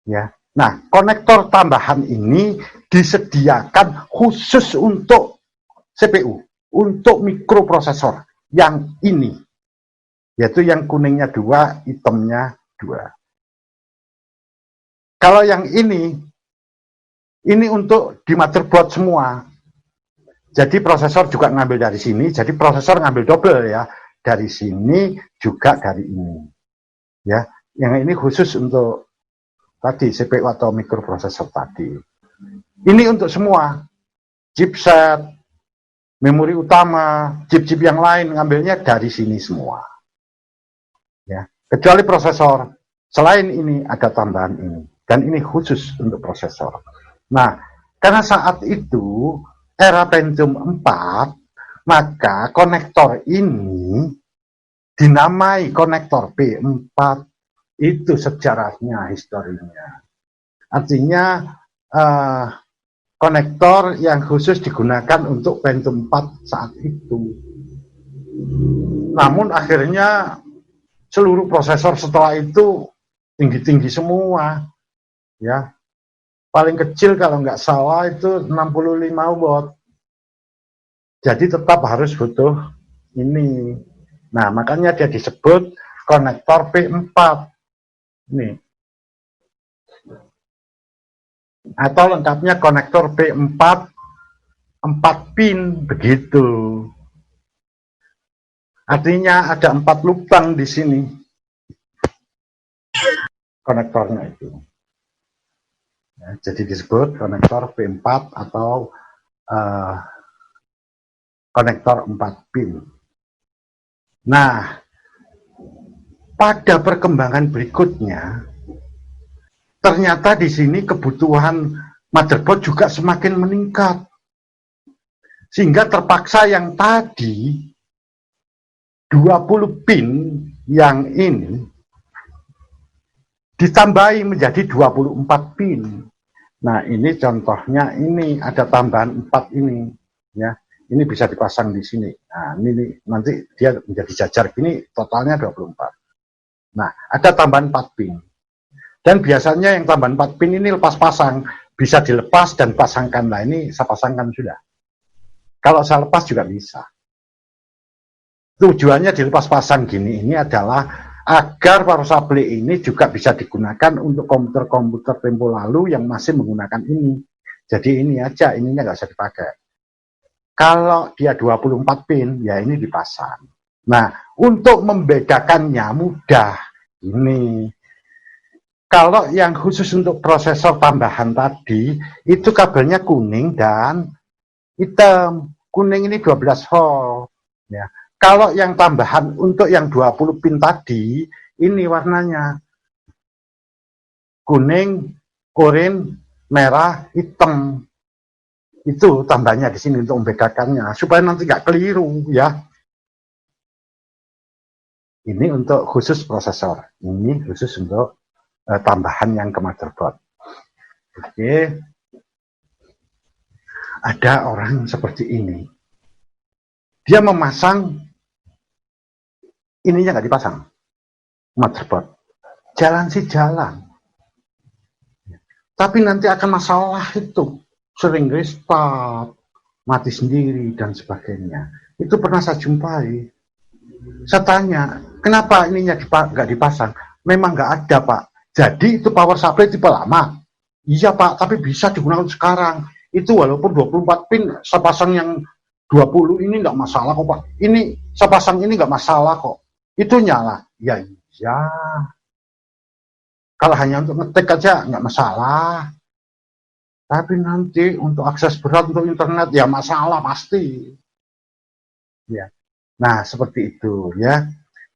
Ya. Nah, konektor tambahan ini disediakan khusus untuk CPU, untuk mikroprosesor yang ini, yaitu yang kuningnya 2, hitamnya 2. Kalau yang ini untuk di motherboard semua. Jadi prosesor juga ngambil dari sini, jadi prosesor ngambil double ya, dari sini juga dari ini. Ya, yang ini khusus untuk tadi CPU atau mikroprosesor tadi. Ini untuk semua chipset, memori utama, chip-chip yang lain ngambilnya dari sini semua. Ya, kecuali prosesor. Selain ini ada tambahan ini dan ini khusus untuk prosesor. Nah, karena saat itu era Pentium 4, maka konektor ini dinamai konektor P4. Itu sejarahnya, historinya. Artinya konektor yang khusus digunakan untuk Pentium 4 saat itu. Namun akhirnya seluruh prosesor setelah itu tinggi-tinggi semua. Ya. Paling kecil kalau nggak salah itu 65 watt. Jadi tetap harus butuh ini. Nah, makanya dia disebut konektor P4. Nih. Atau lengkapnya konektor P4 4 pin begitu. Artinya ada 4 lubang di sini konektornya itu. Ya, jadi disebut konektor P4 atau konektor 4 pin. Nah, pada perkembangan berikutnya ternyata di sini kebutuhan motherboard juga semakin meningkat. Sehingga terpaksa yang tadi 20 pin yang ini ditambahi menjadi 24 pin. Nah, ini contohnya ini ada tambahan 4 ini ya. Ini bisa dipasang di sini. Nah, ini nanti dia menjadi jajar gini totalnya 24. Nah, ada tambahan 4 pin. Dan biasanya yang tambahan 4 pin ini lepas pasang, bisa dilepas dan pasangkan. Nah, ini saya pasangkan sudah. Kalau saya lepas juga bisa. Tujuannya dilepas pasang gini ini adalah agar power supply ini juga bisa digunakan untuk komputer-komputer tempo lalu yang masih menggunakan ini. Jadi ini aja, ininya nggak usah dipakai. Kalau dia 24 pin, ya ini dipasang. Nah, untuk membedakannya mudah. Ini. Kalau yang khusus untuk prosesor tambahan tadi, itu kabelnya kuning dan hitam. Kuning ini 12 volt. Ya. Kalau yang tambahan untuk yang 20 pin tadi, ini warnanya kuning, oranye, merah, hitam. Itu tambahnya di sini untuk membedakannya, supaya nanti nggak keliru ya. Ini untuk khusus prosesor, ini khusus untuk tambahan yang ke motherboard. Oke. Ada orang seperti ini. Dia memasang, ininya nggak dipasang, motherboard. Jalan sih jalan. Tapi nanti akan masalah itu. Sering restart, mati sendiri, dan sebagainya. Itu pernah saya jumpai. Saya tanya, kenapa ininya nggak dipasang? Memang nggak ada, Pak. Jadi itu power supply tipe lama. Iya Pak, tapi bisa digunakan sekarang. Itu walaupun 24 pin, sepasang yang 20 ini nggak masalah kok Pak. Ini sepasang ini nggak masalah kok. Itu nyala. Ya iya. Kalau hanya untuk ngetik aja nggak masalah. Tapi nanti untuk akses berat untuk internet ya masalah pasti. Ya. Nah, seperti itu ya.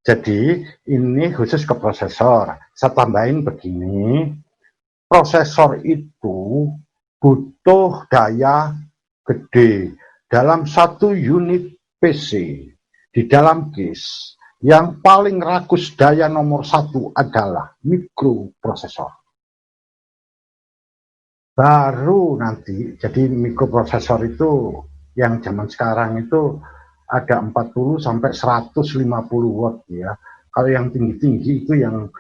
Jadi ini khusus ke prosesor. Saya tambahin begini, prosesor itu butuh daya gede dalam satu unit PC di dalam case. Yang paling rakus daya nomor satu adalah mikroprosesor. Baru nanti, jadi mikroprosesor itu yang zaman sekarang itu ada 40 sampai 150 watt ya. Kalau yang tinggi-tinggi itu yang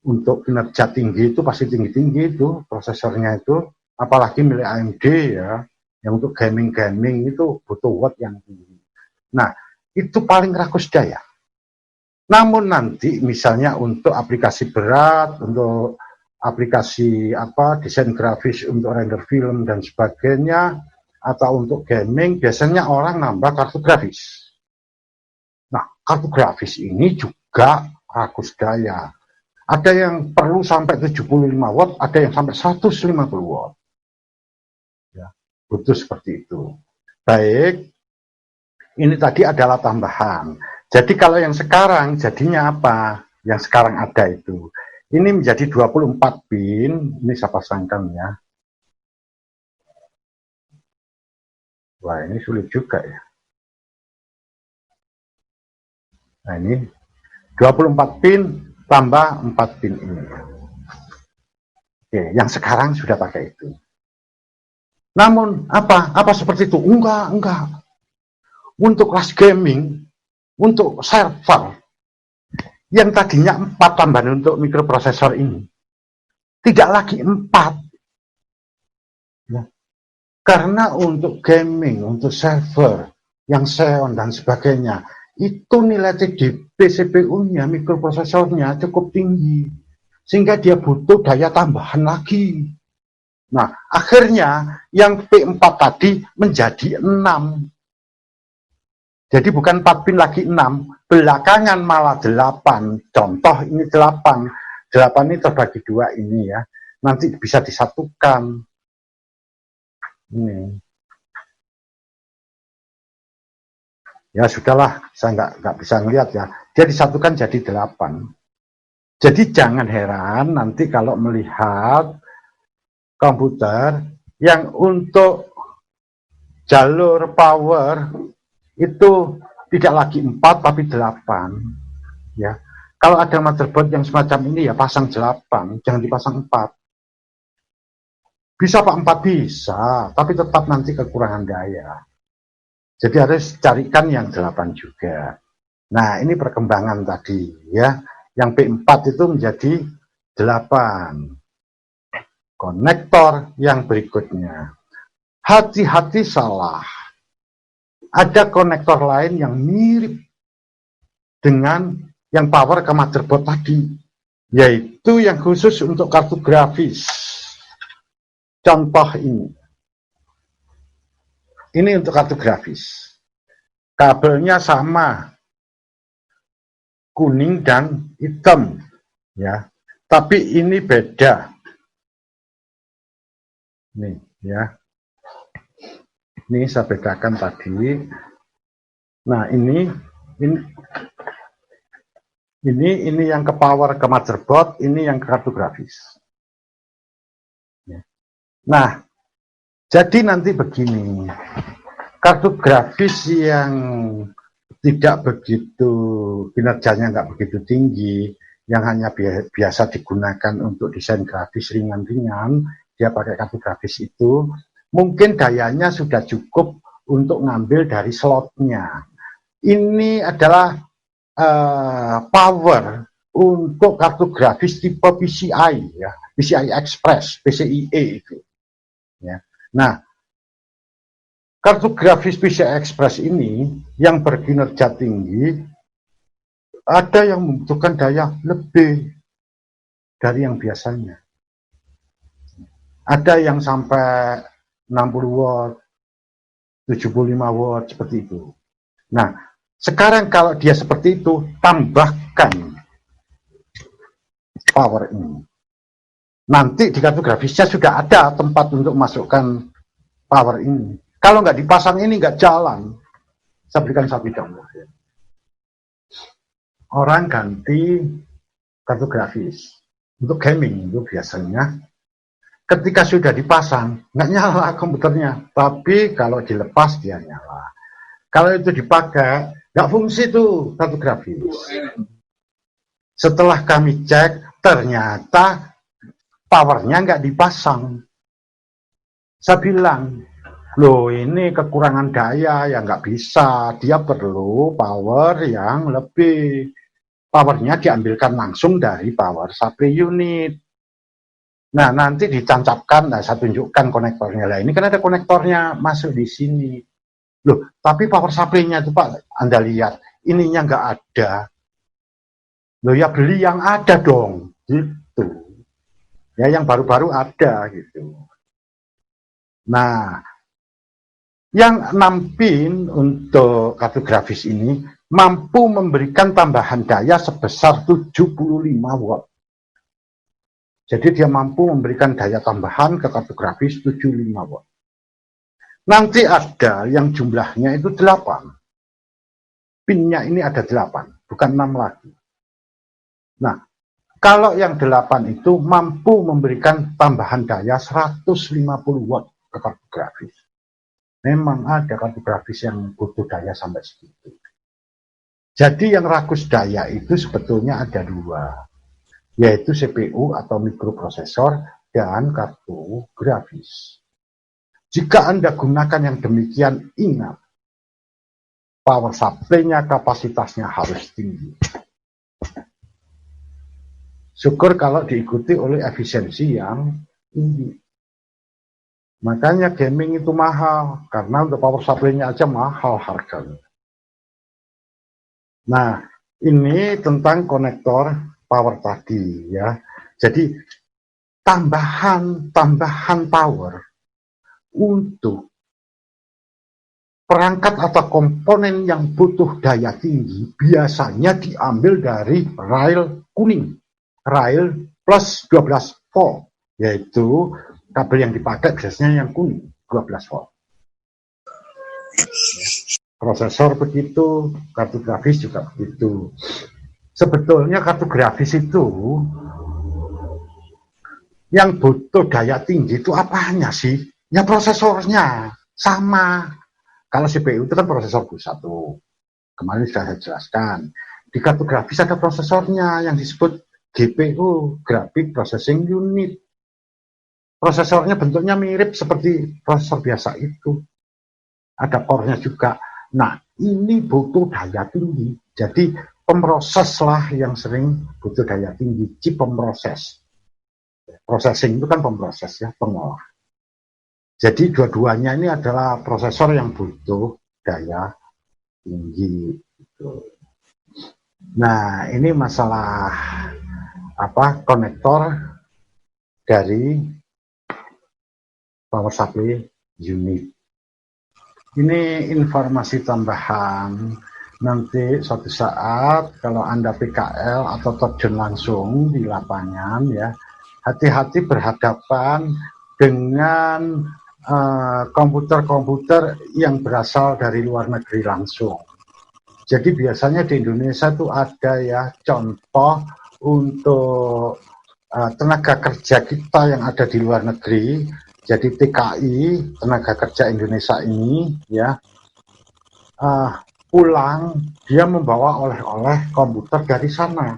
untuk kinerja tinggi itu pasti tinggi-tinggi itu prosesornya itu, apalagi milik AMD ya, yang untuk gaming-gaming itu butuh watt yang tinggi. Nah, itu paling rakus daya. Namun nanti misalnya untuk aplikasi berat, untuk aplikasi desain grafis untuk render film dan sebagainya, atau untuk gaming, biasanya orang nambah kartu grafis. Nah, kartu grafis ini juga rakus daya. Ada yang perlu sampai 75 watt, ada yang sampai 150 watt. Ya, butuh seperti itu. Baik, ini tadi adalah tambahan. Jadi kalau yang sekarang jadinya apa? Yang sekarang ada itu. Ini menjadi 24 pin, ini saya pasangkan ya. Wah, ini sulit juga ya. Nah, ini 24 pin tambah 4 pin ini. Oke, yang sekarang sudah pakai itu. Namun apa seperti itu? Enggak. Untuk kelas gaming, untuk server yang tadinya 4 tambahan untuk mikroprosesor ini tidak lagi 4 ya. Karena untuk gaming, untuk server yang Xeon dan sebagainya itu nilai TDP CPU-nya, mikroprosesornya cukup tinggi sehingga dia butuh daya tambahan lagi. Nah, akhirnya yang P4 tadi menjadi 6. Jadi bukan 4 pin lagi 6, belakangan malah 8. Contoh ini 8. 8 ini terbagi 2 ini ya. Nanti bisa disatukan. Ini. Ya sudahlah, saya nggak bisa ngelihat ya. Dia disatukan jadi 8. Jadi jangan heran nanti kalau melihat komputer yang untuk jalur power itu tidak lagi 4 tapi 8 ya. Kalau ada motherboard yang semacam ini ya pasang 8, jangan dipasang 4. Bisa Pak 4 bisa, tapi tetap nanti kekurangan daya. Jadi harus carikan yang 8 juga. Nah, ini perkembangan tadi ya. Yang P4 itu menjadi 8. Konektor yang berikutnya. Hati-hati salah. Ada konektor lain yang mirip dengan yang power ke motherboard tadi, yaitu yang khusus untuk kartu grafis. Contoh ini. Ini untuk kartu grafis. Kabelnya sama, kuning dan hitam, ya. Tapi ini beda. Nih, ya. Ini saya bedakan tadi. Nah, ini yang ke power ke motherboard, ini yang ke kartu grafis. Nah, jadi nanti begini, kartu grafis yang tidak begitu kinerjanya nggak begitu tinggi, yang hanya biasa digunakan untuk desain grafis ringan-ringan, dia pakai kartu grafis itu, mungkin dayanya sudah cukup untuk ngambil dari slotnya. Ini adalah power untuk kartu grafis tipe PCI ya, PCI Express, PCIe itu. Ya. Nah, kartu grafis PCI Express ini yang berkinerja tinggi, ada yang membutuhkan daya lebih. dari yang biasanya. Ada yang sampai 60 watt, 75 watt, seperti itu. Nah, sekarang kalau dia seperti itu, tambahkan power ini. Nanti di kartu grafisnya sudah ada tempat untuk masukkan power ini. Kalau nggak dipasang ini, nggak jalan. Saya berikan satu contoh. Orang ganti kartu grafis. Untuk gaming itu biasanya ketika sudah dipasang, nggak nyala komputernya. Tapi kalau dilepas, dia nyala. Kalau itu dipakai, nggak fungsi tuh kartu grafis. Setelah kami cek, ternyata powernya nggak dipasang. Saya bilang, loh ini kekurangan daya, ya nggak bisa. Dia perlu power yang lebih. Powernya diambilkan langsung dari power supply unit. Nah, nanti ditancapkan, nah saya tunjukkan konektornya. Lah, ini kan ada konektornya masuk di sini. Loh, tapi power supply-nya itu Pak, Anda lihat, ininya nggak ada. Loh ya beli yang ada dong, gitu. Ya yang baru-baru ada, gitu. Nah, yang nampin untuk kartu grafis ini, mampu memberikan tambahan daya sebesar 75 watt. Jadi dia mampu memberikan daya tambahan ke kartu grafis 75 watt. Nanti ada yang jumlahnya itu 8. Pinnya ini ada 8, bukan 6 lagi. Nah, kalau yang 8 itu mampu memberikan tambahan daya 150 watt ke kartu grafis. Memang ada kartu grafis yang butuh daya sampai segitu. Jadi yang rakus daya itu sebetulnya ada 2. Yaitu CPU atau mikroprosesor dan kartu grafis. Jika Anda gunakan yang demikian, ingat, power supply-nya kapasitasnya harus tinggi. Syukur kalau diikuti oleh efisiensi yang tinggi. Makanya gaming itu mahal, karena untuk power supply-nya aja mahal harganya. Nah, ini tentang konektor power tadi ya. Jadi tambahan power untuk perangkat atau komponen yang butuh daya tinggi biasanya diambil dari rail kuning, rail plus 12 volt, yaitu kabel yang dipakai biasanya yang kuning 12 volt. Prosesor begitu, kartu grafis juga begitu. Sebetulnya kartu grafis itu yang butuh daya tinggi itu apanya sih? Ya prosesornya sama. Kalau CPU itu kan prosesor pusat tuh. Kemarin sudah saya jelaskan. Di kartu grafis ada prosesornya yang disebut GPU, Graphic Processing Unit. Prosesornya bentuknya mirip seperti prosesor biasa itu. Ada core-nya juga. Nah, ini butuh daya tinggi. Jadi pemroses lah yang sering butuh daya tinggi, chip pemroses. Processing itu kan pemroses ya, pengolah. Jadi dua-duanya ini adalah prosesor yang butuh daya tinggi. Nah, ini masalah konektor dari power supply unit. Ini informasi tambahan. Nanti suatu saat kalau Anda PKL atau terjun langsung di lapangan ya, hati-hati berhadapan dengan komputer-komputer yang berasal dari luar negeri langsung. Jadi biasanya di Indonesia itu ada ya contoh untuk tenaga kerja kita yang ada di luar negeri. Jadi TKI, tenaga kerja Indonesia ini ya, pulang dia membawa oleh-oleh komputer dari sana.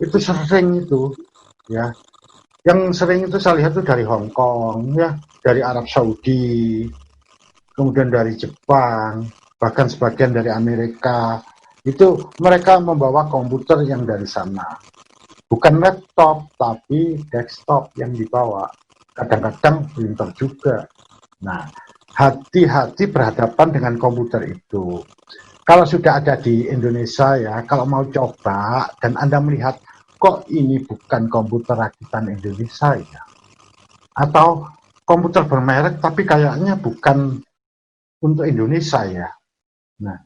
Itu sering itu ya. Yang sering itu saya lihat itu dari Hong Kong ya, dari Arab Saudi, kemudian dari Jepang, bahkan sebagian dari Amerika. Itu mereka membawa komputer yang dari sana. Bukan laptop, tapi desktop yang dibawa. Kadang-kadang printer juga. Nah, hati-hati berhadapan dengan komputer itu. Kalau sudah ada di Indonesia ya, kalau mau coba dan Anda melihat kok ini bukan komputer rakitan Indonesia ya? Atau komputer bermerek tapi kayaknya bukan untuk Indonesia ya? Nah,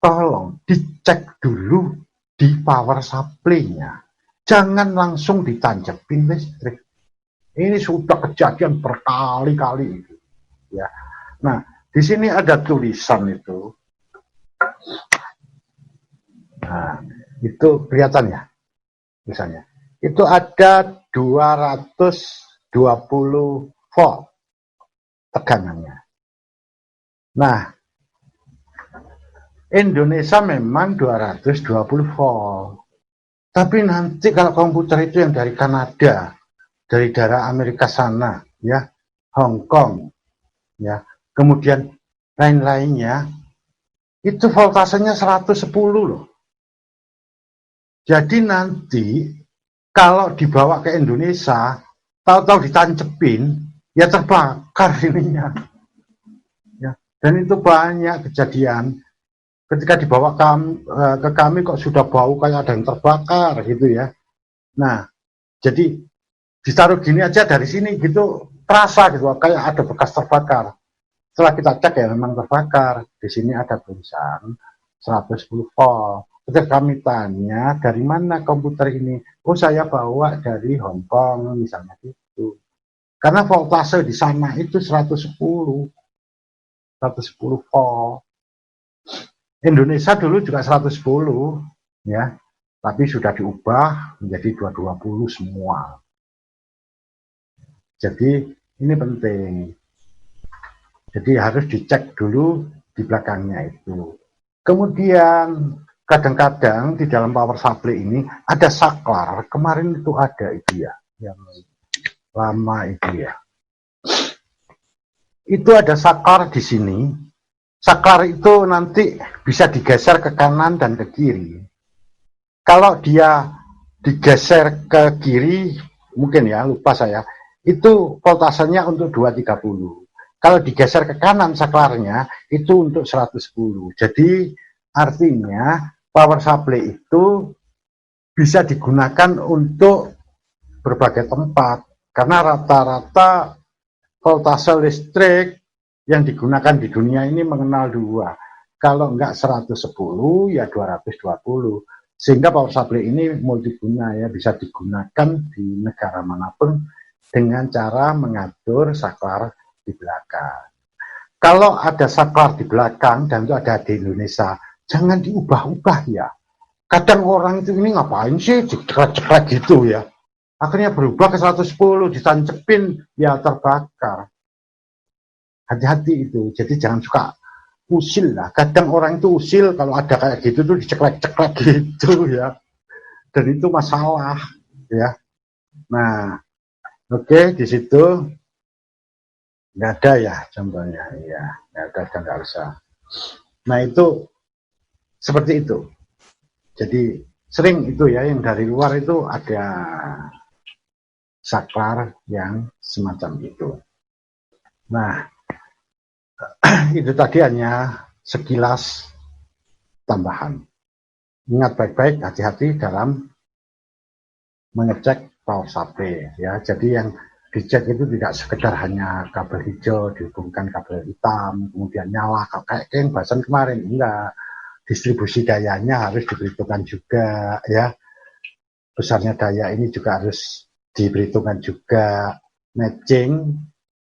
tolong dicek dulu di power supply-nya. Jangan langsung ditancepin listrik. Ini sudah kejadian berkali-kali itu, ya. Nah, di sini ada tulisan itu. Nah, itu kelihatan ya, misalnya. Itu ada 220 volt tegangannya. Nah, Indonesia memang 220 volt. Tapi nanti kalau komputer itu yang dari Kanada, dari daerah Amerika sana, ya, Hong Kong, ya, kemudian lain-lainnya, itu voltasenya 110 loh. Jadi nanti kalau dibawa ke Indonesia, tahu-tahu ditancepin, ya terbakar ininya. Ya, dan itu banyak kejadian. Ketika dibawa ke kami kok sudah bau kayak ada yang terbakar gitu ya. Nah, jadi ditaruh gini aja dari sini gitu terasa gitu kayak ada bekas terbakar. Setelah kita cek ya memang terbakar. Di sini ada tulisan 110 volt. Ketika kami tanya dari mana komputer ini, oh saya bawa dari Hong Kong misalnya gitu. Karena voltase di sana itu 110 volt. Indonesia dulu juga 110 ya, tapi sudah diubah menjadi 220 semua. Jadi ini penting. Jadi harus dicek dulu di belakangnya itu. Kemudian kadang-kadang di dalam power supply ini ada saklar. Kemarin itu ada itu ya, yang lama itu ya. Itu ada saklar di sini. Saklar itu nanti bisa digeser ke kanan dan ke kiri. Kalau dia digeser ke kiri, mungkin ya, lupa saya, itu voltasenya untuk 230. Kalau digeser ke kanan saklarnya, itu untuk 110. Jadi artinya power supply itu bisa digunakan untuk berbagai tempat. Karena rata-rata voltase listrik yang digunakan di dunia ini mengenal dua. Kalau enggak 110 ya 220. Sehingga power supply ini multiguna ya, bisa digunakan di negara manapun dengan cara mengatur saklar di belakang. Kalau ada saklar di belakang dan itu ada di Indonesia, jangan diubah-ubah ya. Kadang orang itu ini ngapain sih ceklek-ceklek gitu ya. Akhirnya berubah ke 110, ditancepin ya terbakar. Hati-hati itu, jadi jangan suka usil lah. Kadang orang itu usil kalau ada kayak gitu tuh diceklek-ceklek gitu ya. Dan itu masalah ya. Nah, oke, di situ nggak ada ya contohnya, ya nggak ada dan nggak usah. Nah itu seperti itu. Jadi sering itu ya yang dari luar itu ada saklar yang semacam itu. Nah, itu tadi hanya sekilas tambahan. Ingat baik-baik, hati-hati dalam mengecek power supply ya. Jadi yang dicek itu tidak sekedar hanya kabel hijau dihubungkan kabel hitam kemudian nyala kayak yang bahasan kemarin, enggak. Distribusi dayanya harus diperhitungkan juga ya. Besarnya daya ini juga harus diperhitungkan juga. Matching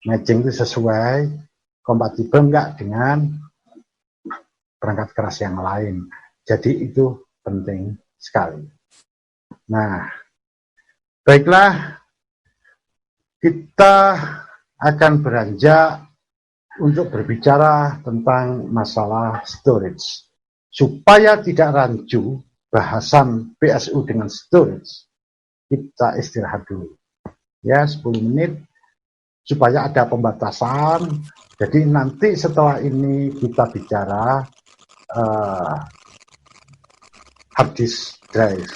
itu sesuai, kompatibel enggak dengan perangkat keras yang lain. Jadi itu penting sekali. Nah, baiklah, kita akan beranjak untuk berbicara tentang masalah storage. Supaya tidak rancu bahasan PSU dengan storage, kita istirahat dulu. Ya, 10 menit supaya ada pembatasan. Jadi nanti setelah ini kita bicara hard disk drive,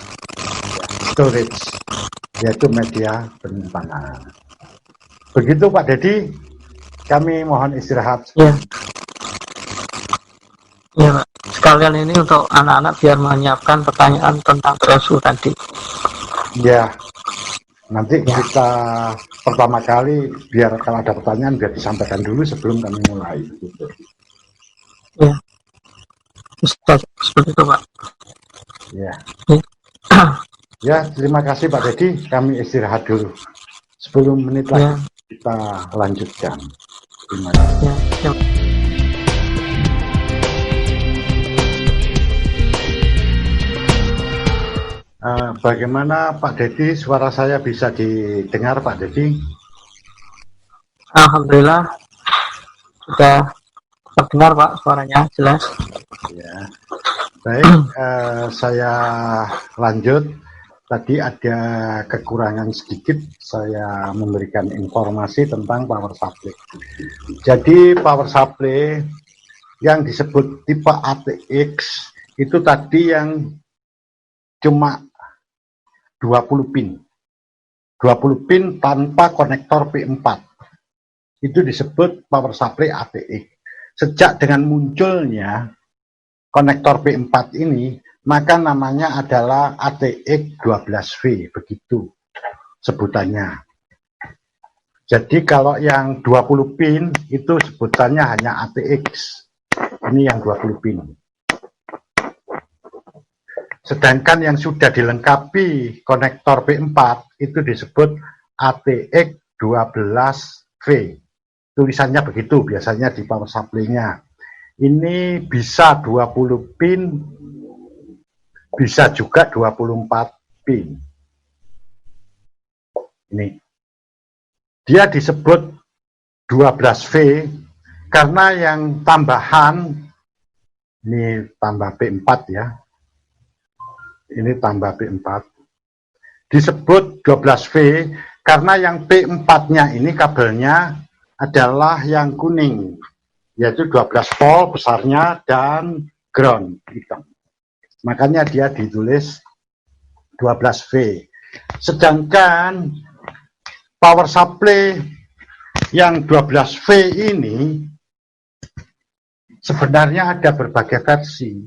storage, yaitu media penyimpanan. Begitu Pak Dedi, kami mohon istirahat.
Ya, ya Pak. Sekali sekalian ini untuk anak-anak biar menyiapkan pertanyaan tentang PSU tadi.
Ya, nanti
Ya.
kita pertama kali biar kalau ada pertanyaan biar disampaikan dulu sebelum kami mulai. Gitu.
Ya, bisa seperti itu Pak.
Ya.
Ya.
Ya, terima kasih Pak Dedi. Kami istirahat dulu. 10 menit lagi kita lanjutkan. Terima kasih.
Ya.
Bagaimana Pak Dedi? Suara saya bisa didengar Pak Dedi?
Alhamdulillah sudah terdengar Pak, suaranya jelas.
Ya, baik. Saya lanjut. Tadi ada kekurangan sedikit. Saya memberikan informasi tentang power supply. Jadi power supply yang disebut tipe ATX itu tadi yang cuma 20 pin. 20 pin tanpa konektor P4. Itu disebut power supply ATX. Sejak dengan munculnya konektor P4 ini, maka namanya adalah ATX 12V, begitu sebutannya. Jadi kalau yang 20 pin itu sebutannya hanya ATX. Ini yang 20 pin. Sedangkan yang sudah dilengkapi konektor P4 itu disebut ATX 12V. Tulisannya begitu biasanya di power supply-nya. Ini bisa 20 pin, bisa juga 24 pin. Ini. Dia disebut 12V karena yang tambahan, ini tambah P4 ya, ini tambah P4, disebut 12V karena yang P4-nya ini kabelnya adalah yang kuning, yaitu 12 volt besarnya dan ground hitam. Makanya dia ditulis 12V. Sedangkan power supply yang 12V ini sebenarnya ada berbagai versi.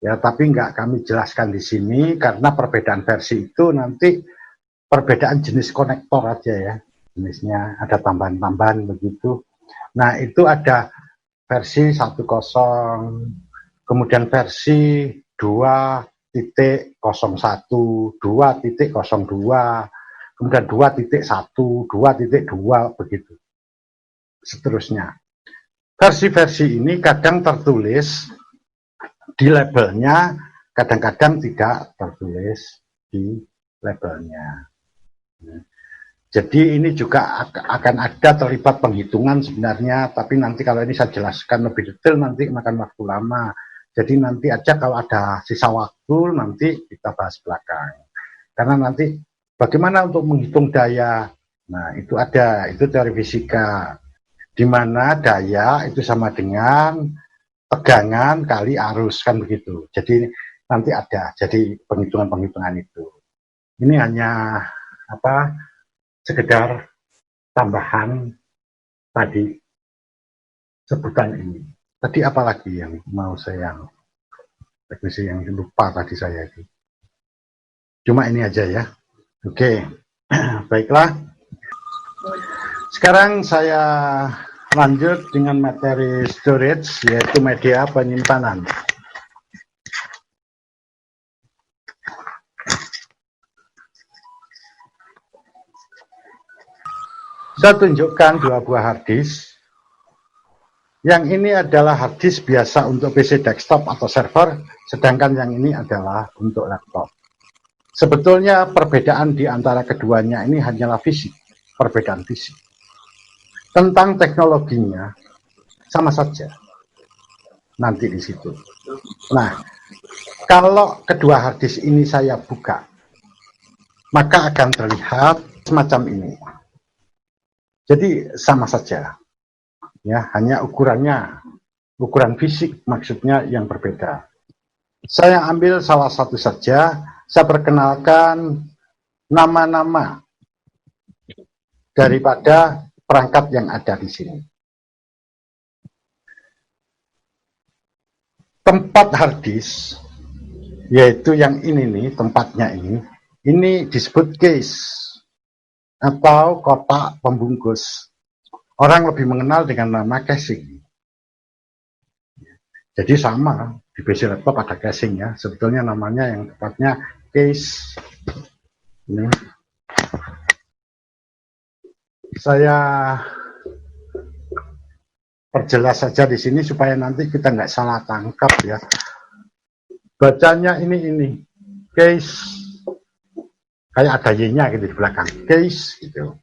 Ya, tapi nggak kami jelaskan di sini karena perbedaan versi itu nanti perbedaan jenis konektor aja ya. Jenisnya ada tambahan-tambahan begitu. Nah, itu ada versi 10, kemudian versi 2.01, 2.02, kemudian 2.1, 2.2 begitu. Seterusnya. Versi-versi ini kadang tertulis di labelnya, kadang-kadang tidak tertulis di labelnya. Jadi ini juga akan ada terlibat penghitungan sebenarnya, tapi nanti kalau ini saya jelaskan lebih detail nanti makan waktu lama. Jadi nanti aja kalau ada sisa waktu nanti kita bahas belakang. Karena nanti bagaimana untuk menghitung daya? Nah, itu ada, itu teori fisika. Di mana daya itu sama dengan tegangan kali arus, kan begitu. Jadi nanti ada, jadi penghitungan-penghitungan itu. Ini hanya sekedar tambahan tadi sebutan ini. Tadi apalagi yang mau saya teknisi yang lupa tadi saya itu. Cuma ini aja ya. Oke, baiklah. Sekarang saya lanjut dengan materi storage, yaitu media penyimpanan. Saya tunjukkan 2 buah harddisk. Yang ini adalah harddisk biasa untuk PC desktop atau server, sedangkan yang ini adalah untuk laptop. Sebetulnya perbedaan di antara keduanya ini hanyalah fisik, perbedaan fisik. Tentang teknologinya sama saja. Nanti di situ. Nah, kalau kedua harddisk ini saya buka, maka akan terlihat semacam ini. Jadi sama saja, ya, hanya ukuran fisik maksudnya yang berbeda. Saya ambil salah satu saja, saya perkenalkan nama-nama daripada perangkat yang ada di sini. tempat hard disk, yaitu yang ini nih, tempatnya ini disebut case atau kotak pembungkus. Orang lebih mengenal dengan nama casing. Jadi sama, di PC laptop ada casing ya, sebetulnya namanya yang tepatnya case. Ini saya perjelas saja di sini supaya nanti kita nggak salah tangkap ya. Bacanya ini case, kayak ada y-nya gitu di belakang, case gitu.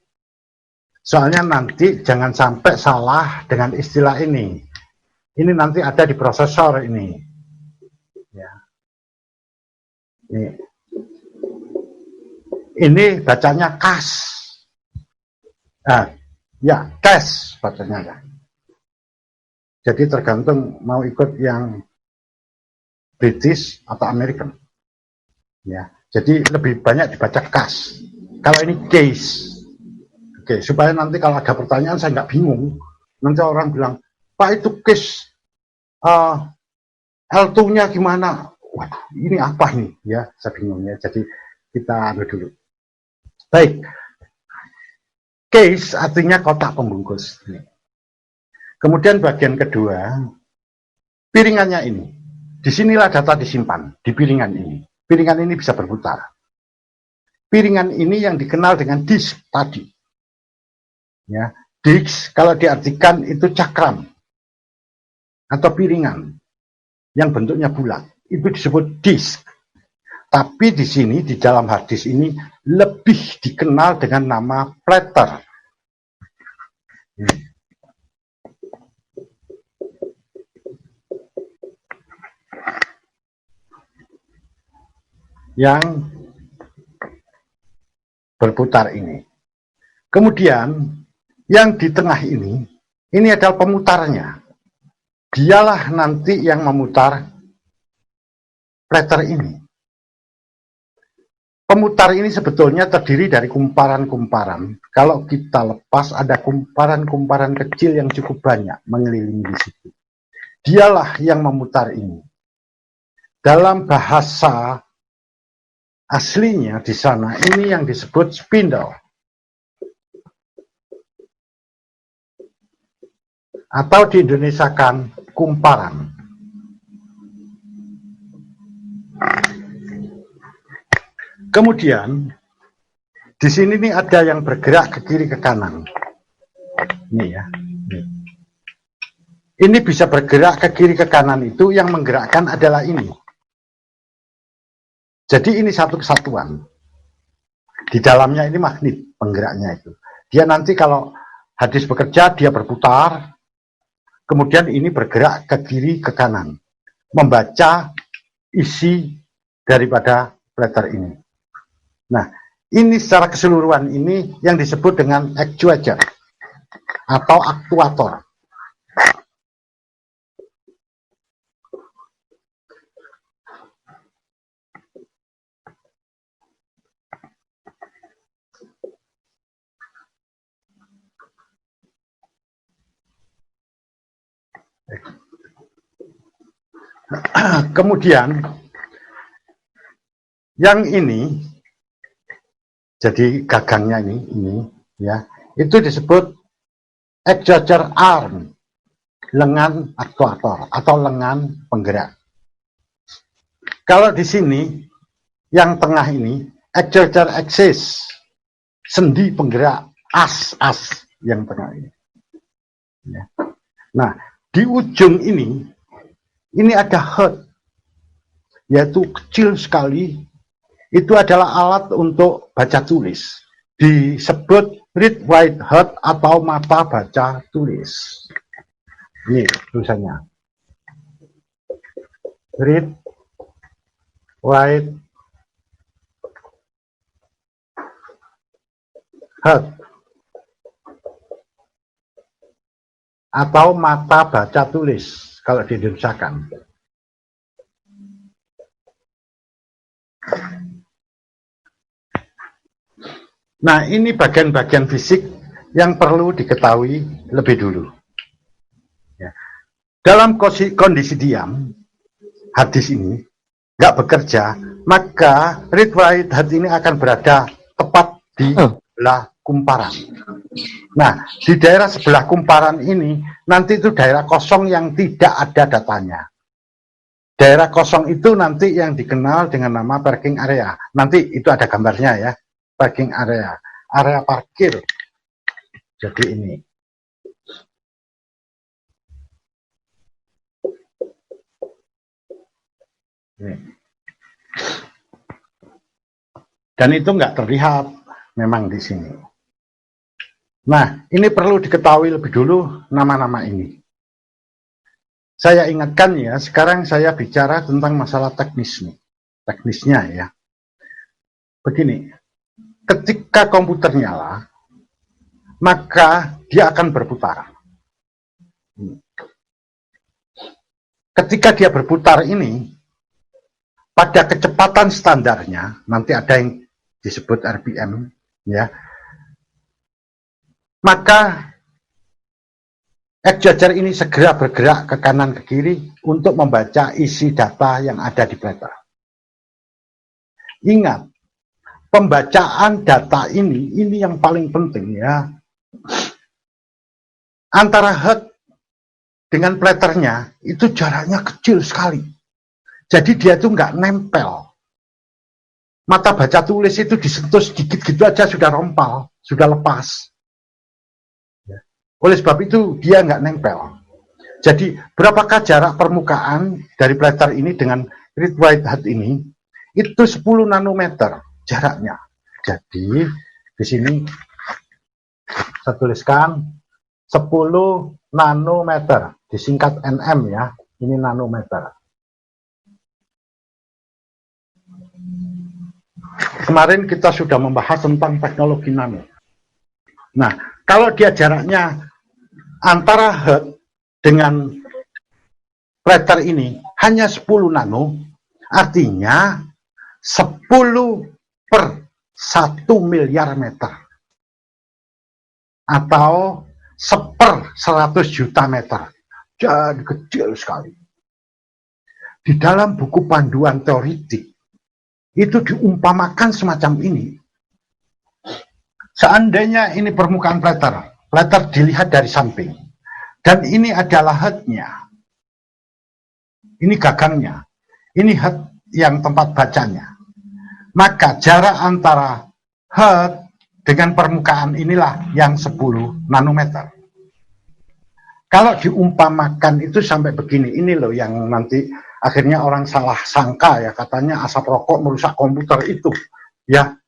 Soalnya nanti jangan sampai salah dengan istilah ini. Ini nanti ada di prosesor ini. Ya. Ini bacanya cas. Ya, cas bacanya ya. Jadi tergantung mau ikut yang British atau American. Ya, jadi lebih banyak dibaca cas. Kalau ini case. Oke, supaya nanti kalau ada pertanyaan saya nggak bingung. Nanti orang bilang, Pak itu case L2-nya gimana? Waduh, ini apa ini? Ya, saya bingung ya. Jadi kita ambil dulu. Baik. Case artinya kotak pembungkus. Kemudian bagian kedua, piringannya ini. Disinilah data disimpan, di piringan ini. Piringan ini bisa berputar. Piringan ini yang dikenal dengan disk tadi. Ya, disk kalau diartikan itu cakram atau piringan yang bentuknya bulat, itu disebut disk. Tapi di sini di dalam hard disk ini lebih dikenal dengan nama platter. Yang berputar ini. Kemudian yang di tengah ini adalah pemutarnya. Dialah nanti yang memutar platter ini. Pemutar ini sebetulnya terdiri dari kumparan-kumparan. Kalau kita lepas ada kumparan-kumparan kecil yang cukup banyak mengelilingi di situ. Dialah yang memutar ini. Dalam bahasa aslinya di sana ini yang disebut spindle. Atau di Indonesia kan kumparan. Kemudian di sini nih ada yang bergerak ke kiri ke kanan. Ini ya. Ini bisa bergerak ke kiri ke kanan itu yang menggerakkan adalah ini. Jadi ini satu kesatuan. Di dalamnya ini magnet penggeraknya itu. Dia nanti kalau hadis bekerja dia berputar. Kemudian ini bergerak ke kiri, ke kanan. Membaca isi daripada platter ini. Nah, ini secara keseluruhan ini yang disebut dengan actuator atau aktuator. Kemudian yang ini, jadi gagangnya ini ya, itu disebut actuator arm, lengan aktuator atau lengan penggerak. Kalau di sini yang tengah ini actuator axis, sendi penggerak, as yang tengah ini. Ya. Nah, di ujung ini ada head, yaitu kecil sekali. Itu adalah alat untuk baca tulis. Disebut read write head atau mata baca tulis. Ini tulisannya. Read write head atau mata baca tulis kalau diindonesakan. Nah, ini bagian-bagian fisik yang perlu diketahui lebih dulu. Ya. Dalam kondisi diam, hadis ini nggak bekerja, maka read write heart ini akan berada tepat di sebelah kumparan. Nah, di daerah sebelah kumparan ini nanti itu daerah kosong yang tidak ada datanya. Daerah kosong itu nanti yang dikenal dengan nama parking area. Nanti itu ada gambarnya ya, parking area, area parkir. Jadi ini. Dan itu nggak terlihat memang di sini. Nah, ini perlu diketahui lebih dulu nama-nama ini. Saya ingatkan ya, sekarang saya bicara tentang masalah teknisnya ya. Begini, ketika komputer nyala, maka dia akan berputar. Ketika dia berputar ini, pada kecepatan standarnya, nanti ada yang disebut RPM, ya, maka exchanger ini segera bergerak ke kanan ke kiri untuk membaca isi data yang ada di platter. Ingat, pembacaan data ini yang paling penting ya. Antara head dengan platternya itu jaraknya kecil sekali. Jadi dia itu nggak nempel. Mata baca tulis itu disentuh sedikit gitu aja sudah rompal, sudah lepas. Oleh sebab itu dia nggak nempel. Jadi berapakah jarak permukaan dari platter ini dengan read write head ini? Itu 10 nanometer jaraknya. Jadi di sini saya tuliskan 10 nanometer, disingkat nm ya. Ini nanometer. Kemarin kita sudah membahas tentang teknologi nano. Nah, kalau dia jaraknya antara head dengan platter ini hanya 10 nano, artinya 10 per 1 miliar meter. Atau 1/100 juta meter. Jadi kecil sekali. Di dalam buku panduan teoritik, itu diumpamakan semacam ini. Seandainya ini permukaan platter dilihat dari samping, dan ini adalah headnya, ini gagangnya, ini head yang tempat bacanya, maka jarak antara head dengan permukaan inilah yang 10 nanometer. Kalau diumpamakan itu sampai begini, ini loh yang nanti akhirnya orang salah sangka ya, katanya asap rokok merusak komputer itu. Ya,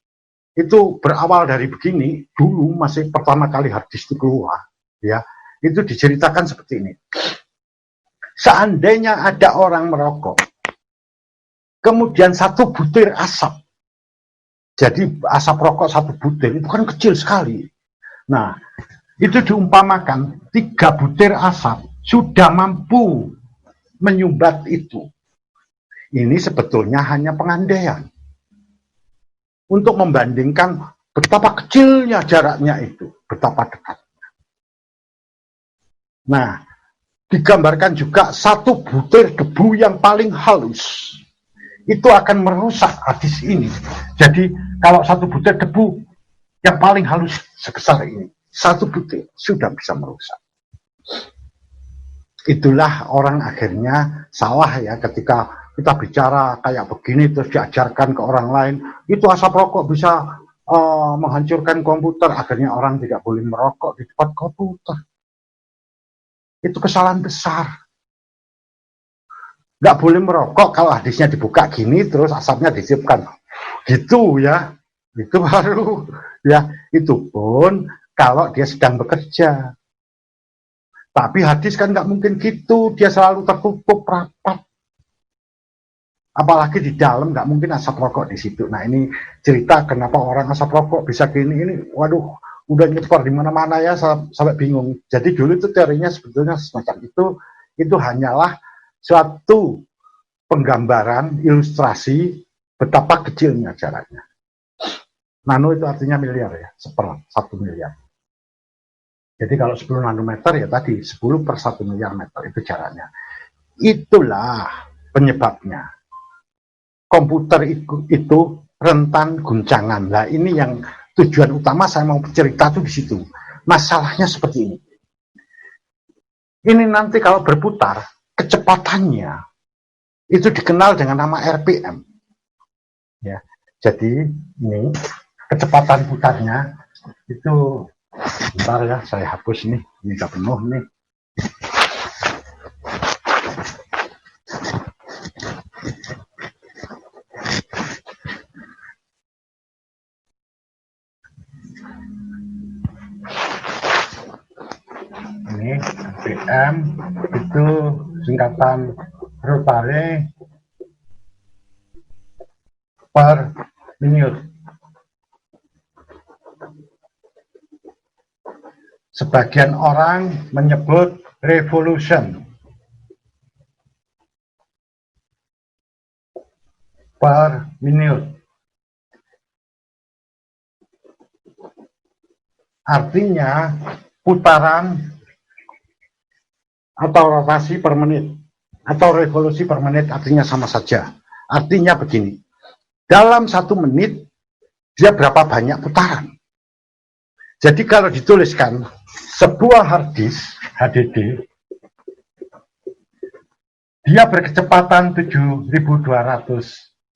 itu berawal dari begini, dulu masih pertama kali hard disk itu keluar, ya, itu diceritakan seperti ini. Seandainya ada orang merokok, kemudian satu butir asap, jadi asap rokok satu butir, itu kan kecil sekali. Nah, itu diumpamakan 3 butir asap sudah mampu menyumbat itu. Ini sebetulnya hanya pengandaian untuk membandingkan betapa kecilnya jaraknya itu, betapa dekatnya. Nah, digambarkan juga 1 butir debu yang paling halus itu akan merusak hadis ini. Jadi kalau 1 butir debu yang paling halus sebesar ini, 1 butir sudah bisa merusak. Itulah orang akhirnya salah ya ketika kita bicara kayak begini terus diajarkan ke orang lain, itu asap rokok bisa menghancurkan komputer, akhirnya orang tidak boleh merokok di depan komputer. Itu kesalahan besar. Nggak boleh merokok kalau hadisnya dibuka gini terus asapnya ditiupkan gitu ya, itu baru ya, itu pun kalau dia sedang bekerja. Tapi hadis kan nggak mungkin gitu, dia selalu tertutup rapat. Apalagi di dalam nggak mungkin asap rokok di situ. Nah ini cerita kenapa orang asap rokok bisa gini, ini waduh udah nyebar di mana-mana ya sampai bingung. Jadi dulu itu teorinya sebetulnya semacam itu hanyalah suatu penggambaran ilustrasi betapa kecilnya jaraknya. Nano itu artinya miliar ya, 1/1 miliar. Jadi kalau 10 nanometer ya tadi 10/1 miliar meter itu jaraknya. Itulah penyebabnya. Komputer itu rentan guncangan. Nah, ini yang tujuan utama saya mau cerita tuh di situ. Masalahnya seperti ini. Ini nanti kalau berputar, kecepatannya itu dikenal dengan nama RPM. Ya, jadi ini kecepatan putarnya itu, bentar ya, saya hapus nih, ini udah penuh nih. Ini RPM itu singkatan rotary per minute. Sebagian orang menyebut revolution per minute. Artinya putaran atau rotasi per menit atau revolusi per menit artinya sama saja. Artinya begini, dalam 1 menit dia berapa banyak putaran. Jadi kalau dituliskan sebuah hard disk HDD, dia berkecepatan 7.200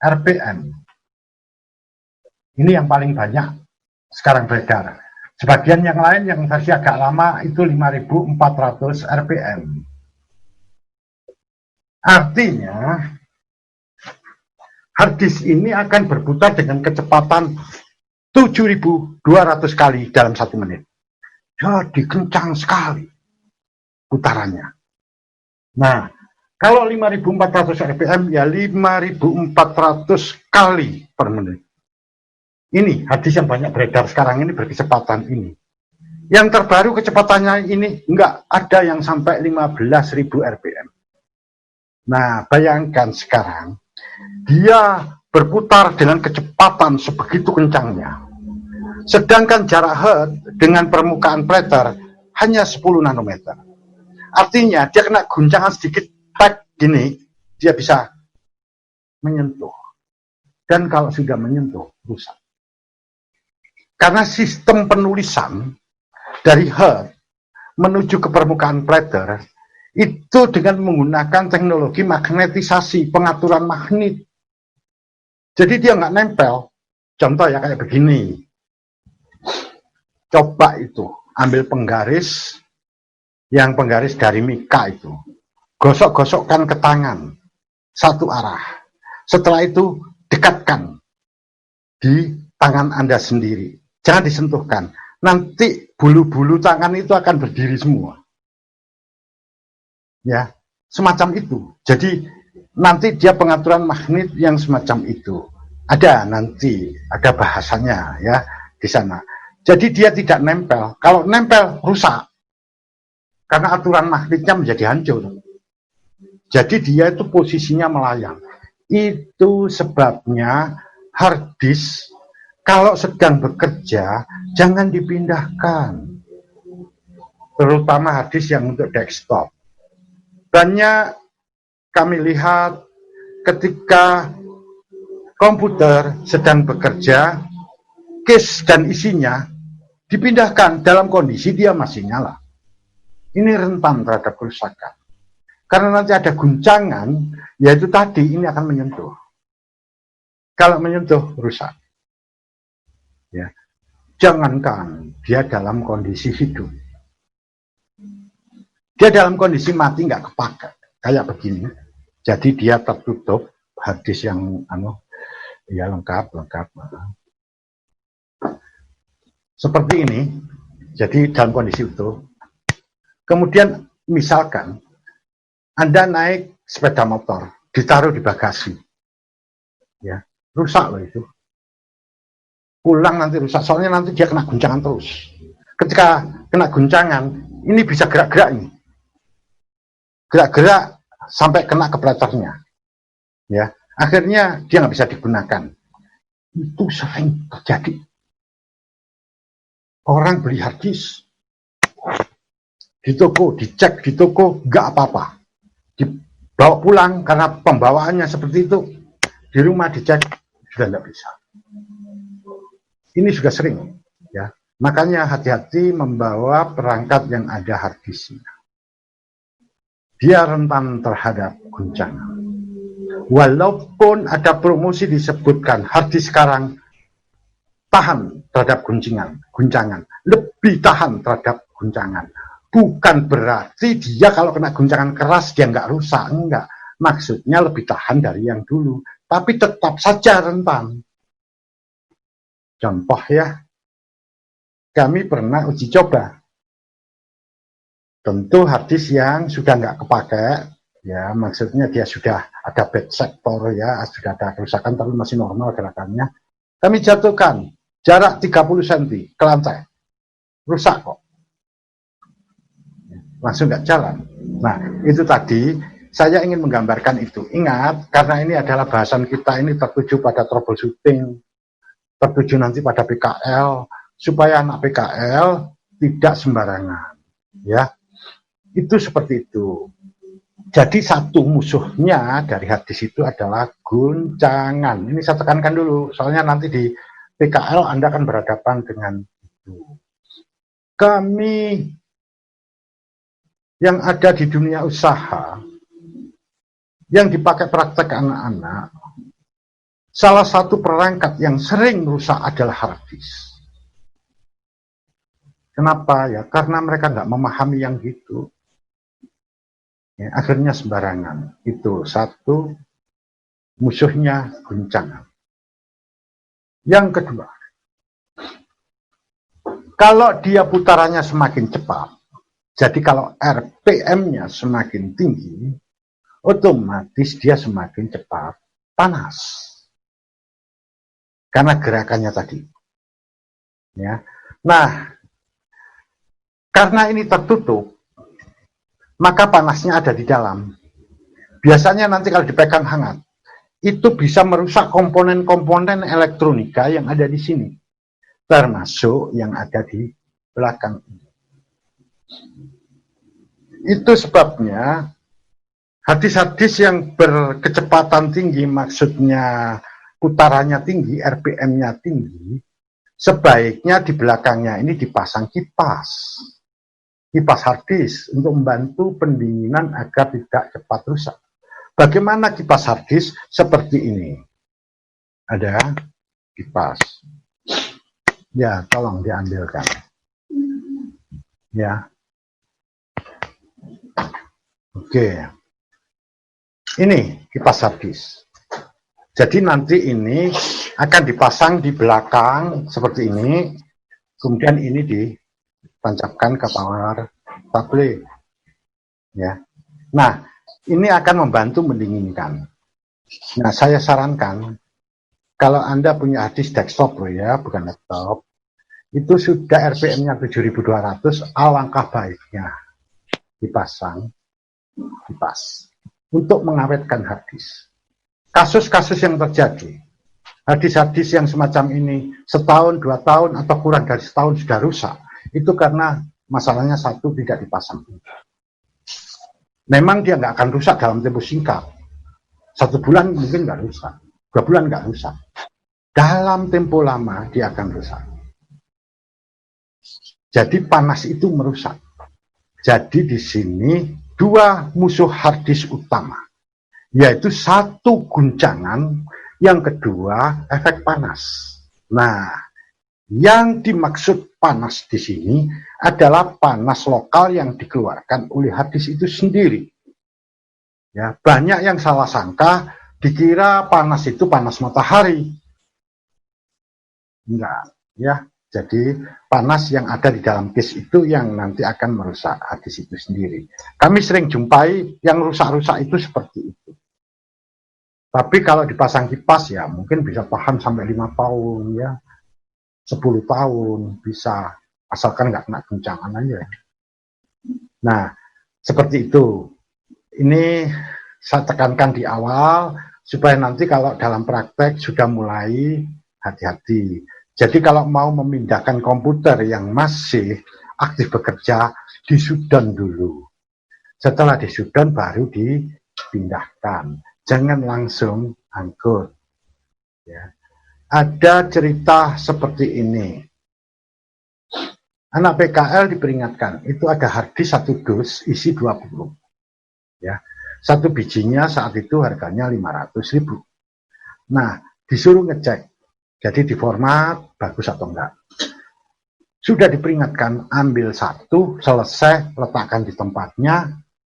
RPM. Ini yang paling banyak sekarang beredar. Sebagian yang lain yang versi agak lama itu 5.400 RPM. Artinya hard disk ini akan berputar dengan kecepatan 7.200 kali dalam 1 menit. Jadi kencang sekali putarannya. Nah, kalau 5.400 RPM ya 5.400 kali per menit. Ini hadis yang banyak beredar sekarang ini berkecepatan ini. Yang terbaru kecepatannya ini enggak ada yang sampai 15.000 RPM. Nah, bayangkan sekarang dia berputar dengan kecepatan sebegitu kencangnya. Sedangkan jarak Hertz dengan permukaan plater hanya 10 nanometer. Artinya dia kena guncangan sedikit tak gini, dia bisa menyentuh. Dan kalau sudah menyentuh, rusak. Karena sistem penulisan dari Hertz menuju ke permukaan plater itu dengan menggunakan teknologi magnetisasi, pengaturan magnet. Jadi dia nggak nempel. Contoh ya kayak begini. Coba itu, ambil penggaris, yang penggaris dari mika itu. Gosok-gosokkan ke tangan, satu arah. Setelah itu, dekatkan di tangan Anda sendiri. Jangan disentuhkan. Nanti bulu-bulu tangan itu akan berdiri semua. Ya, semacam itu. Jadi, nanti dia pengaturan magnet yang semacam itu. Ada nanti, ada bahasanya ya di sana. Jadi dia tidak nempel. Kalau nempel rusak. Karena aturan magnetnya menjadi hancur. Jadi dia itu posisinya melayang. Itu sebabnya hard disk kalau sedang bekerja jangan dipindahkan. Terutama hard disk yang untuk desktop. Banyak kami lihat ketika komputer sedang bekerja, case dan isinya dipindahkan dalam kondisi dia masih nyala. Ini rentan terhadap kerusakan. Karena nanti ada guncangan, yaitu tadi ini akan menyentuh. Kalau menyentuh, rusak. Ya. Jangankan dia dalam kondisi hidup. Dia dalam kondisi mati nggak kepakai. Kayak begini. Jadi dia tertutup, hadis yang ya lengkap. Seperti ini. Jadi dalam kondisi utuh. Kemudian misalkan Anda naik sepeda motor, ditaruh di bagasi, ya rusak loh itu. Pulang nanti rusak, soalnya nanti dia kena guncangan terus. Ketika kena guncangan, ini bisa gerak-gerak ini, gerak-gerak sampai kena ke platernya, ya. Akhirnya dia nggak bisa digunakan. Itu sering terjadi. Orang beli hard disk di toko, dicek di toko, nggak apa-apa. bawa pulang karena pembawaannya seperti itu, di rumah dicek sudah tidak bisa. Ini juga sering, ya. Makanya hati-hati membawa perangkat yang ada hard disknya. Dia rentan terhadap guncangan. Walaupun ada promosi disebutkan hard disk sekarang tahan terhadap guncangan, lebih tahan terhadap guncangan. Bukan berarti dia kalau kena guncangan keras dia nggak rusak, enggak. Maksudnya lebih tahan dari yang dulu, tapi tetap saja rentan. Contoh ya, kami pernah uji coba. Tentu hard disk yang sudah nggak kepakai, ya maksudnya dia sudah ada bad sector ya, sudah ada kerusakan tapi masih normal gerakannya. Kami jatuhkan jarak 30 cm ke lantai, rusak kok. Langsung nggak jalan. Nah, itu tadi saya ingin menggambarkan itu. Ingat, karena ini adalah bahasan kita ini tertuju pada troubleshooting, tertuju nanti pada PKL, supaya anak PKL tidak sembarangan. Ya, itu seperti itu. Jadi satu musuhnya dari hadis itu adalah guncangan. Ini saya tekankan dulu, soalnya nanti di PKL Anda akan berhadapan dengan itu. Kami yang ada di dunia usaha, yang dipakai praktek anak-anak, salah satu perangkat yang sering rusak adalah hard disk. Kenapa ya? Karena mereka nggak memahami yang gitu. Ya, akhirnya sembarangan. Itu satu musuhnya guncangan. Yang kedua, kalau dia putarannya semakin cepat, jadi kalau RPM-nya semakin tinggi, otomatis dia semakin cepat panas. Karena gerakannya tadi. Ya. Nah, karena ini tertutup, maka panasnya ada di dalam. Biasanya nanti kalau dipegang hangat, itu bisa merusak komponen-komponen elektronika yang ada di sini, termasuk yang ada di belakang ini. Itu sebabnya hadis-hadis yang berkecepatan tinggi, maksudnya putarannya tinggi, RPM-nya tinggi, sebaiknya di belakangnya ini dipasang kipas hard disk untuk membantu pendinginan agar tidak cepat rusak. Bagaimana kipas hard disk? Seperti ini. Ada kipas. Ya, tolong diambilkan. Ya. Oke. Ini kipas hard disk. Jadi nanti ini akan dipasang di belakang seperti ini. Kemudian ini ditancapkan ke power supply. Ya. Nah, ini akan membantu mendinginkan. Nah, saya sarankan kalau Anda punya hard disk desktop ya, bukan laptop, itu sudah RPM-nya 7200, alangkah baiknya dipasang kipas untuk mengawetkan hard disk. Kasus-kasus yang terjadi, hard disk yang semacam ini setahun, 2 tahun, atau kurang dari setahun sudah rusak, itu karena masalahnya satu, tidak dipasang. Memang dia nggak akan rusak dalam tempo singkat. 1 bulan mungkin nggak rusak, 2 bulan nggak rusak. Dalam tempo lama dia akan rusak. Jadi panas itu merusak. Jadi di sini 2 musuh hard disk utama, yaitu satu guncangan, yang kedua efek panas. Nah, yang dimaksud panas di sini adalah panas lokal yang dikeluarkan oleh hard disk itu sendiri. Ya, banyak yang salah sangka dikira panas itu panas matahari. Enggak, ya. Jadi panas yang ada di dalam disk itu yang nanti akan merusak hard disk itu sendiri. Kami sering jumpai yang rusak-rusak itu seperti itu. Tapi kalau dipasang kipas ya mungkin bisa tahan sampai 5 tahun ya. 10 tahun bisa, asalkan nggak kena guncangan aja. Nah, seperti itu. Ini saya tekankan di awal, supaya nanti kalau dalam praktek sudah mulai hati-hati. Jadi kalau mau memindahkan komputer yang masih aktif bekerja, di shutdown dulu. Setelah di shutdown baru di pindahkan, jangan langsung angkut. Ya. Ada cerita seperti ini. Anak PKL diperingatkan, itu ada harddisk 1 dus isi 20. Ya. Satu bijinya saat itu harganya 500.000. Nah, disuruh ngecek, jadi diformat bagus atau enggak. Sudah diperingatkan, ambil satu, selesai, letakkan di tempatnya.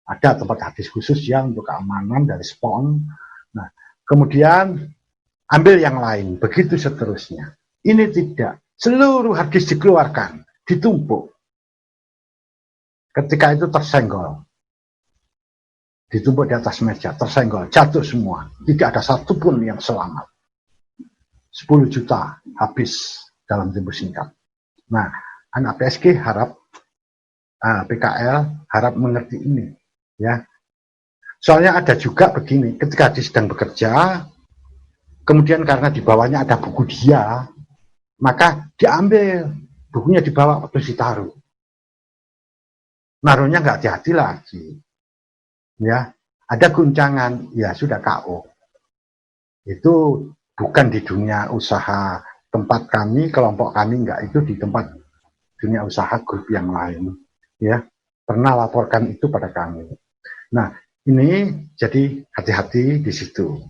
Ada tempat harddisk khusus ya untuk keamanan dari spon. Nah, kemudian ambil yang lain, begitu seterusnya. Ini tidak, seluruh harddisk dikeluarkan, ditumpuk. Ketika itu tersenggol, ditumpuk di atas meja, tersenggol, jatuh semua. Tidak ada satupun yang selamat. 10 juta habis dalam tempo singkat. Nah, anak PSG harap, PKL harap mengerti ini. Ya, soalnya ada juga begini, ketika dia sedang bekerja, kemudian karena di bawahnya ada buku dia, maka diambil, bukunya dibawa terus ditaruh. Naruhnya nggak hati-hati lagi. Ya, ada guncangan, ya sudah KO. Itu bukan di dunia usaha tempat kami, kelompok kami, enggak, itu di tempat dunia usaha grup yang lain. Ya, pernah laporkan itu pada kami. Nah, ini jadi hati-hati di situ.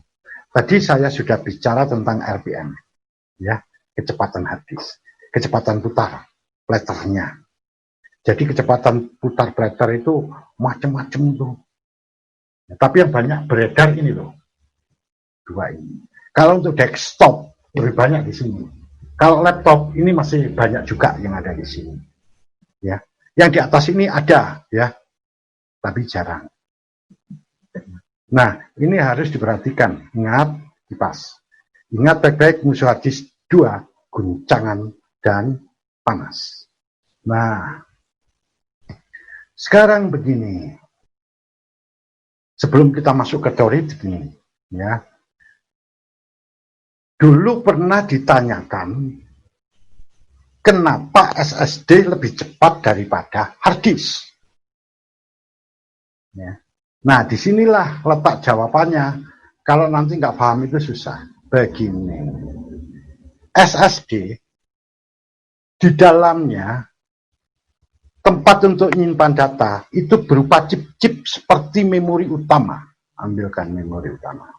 Tadi saya sudah bicara tentang RPM, ya, kecepatan harddisk, kecepatan putar pletternya. Jadi kecepatan putar pletter itu macam-macam tuh. Tapi yang banyak beredar ini loh, 2 ini. Kalau untuk desktop lebih banyak di sini. Kalau laptop ini masih banyak juga yang ada di sini. Ya, yang di atas ini ada, ya, tapi jarang. Nah, ini harus diperhatikan. Ingat, kipas. Ingat baik-baik musuh harddisk 2, guncangan dan panas. Nah, sekarang begini. Sebelum kita masuk ke teori begini, ya. Dulu pernah ditanyakan, kenapa SSD lebih cepat daripada harddisk? Ya. Nah, disinilah letak jawabannya. Kalau nanti nggak paham itu susah. Begini, SSD di dalamnya tempat untuk menyimpan data itu berupa chip-chip seperti memori utama. Ambilkan memori utama.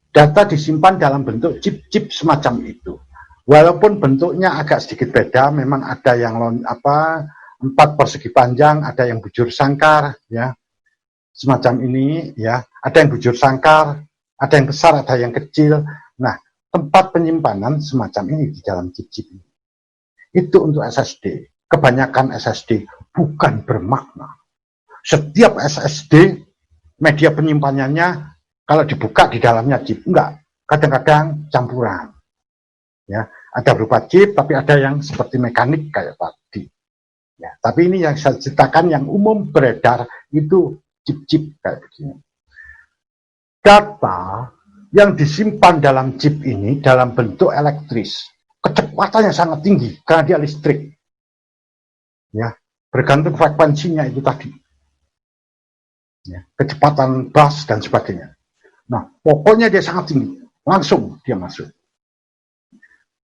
Data disimpan dalam bentuk chip-chip semacam itu. Walaupun bentuknya agak sedikit beda, memang ada yang 4 persegi panjang, ada yang bujur sangkar, ya. Semacam ini, ya, ada yang bujur sangkar, ada yang besar, ada yang kecil. Nah, tempat penyimpanan semacam ini di dalam chip-chip ini. Itu untuk SSD. Kebanyakan SSD bukan bermakna. Setiap SSD, media penyimpanannya, kalau dibuka di dalamnya chip, enggak. Kadang-kadang campuran. Ya, ada berupa chip, tapi ada yang seperti mekanik kayak tadi. Ya, tapi ini yang saya ceritakan yang umum beredar itu chip-chip kayak begini. Data yang disimpan dalam chip ini dalam bentuk elektris, kecepatannya sangat tinggi karena dia listrik. Ya, bergantung frekuensinya itu tadi. Ya, kecepatan bus dan sebagainya. Nah, pokoknya dia sangat tinggi, langsung dia masuk.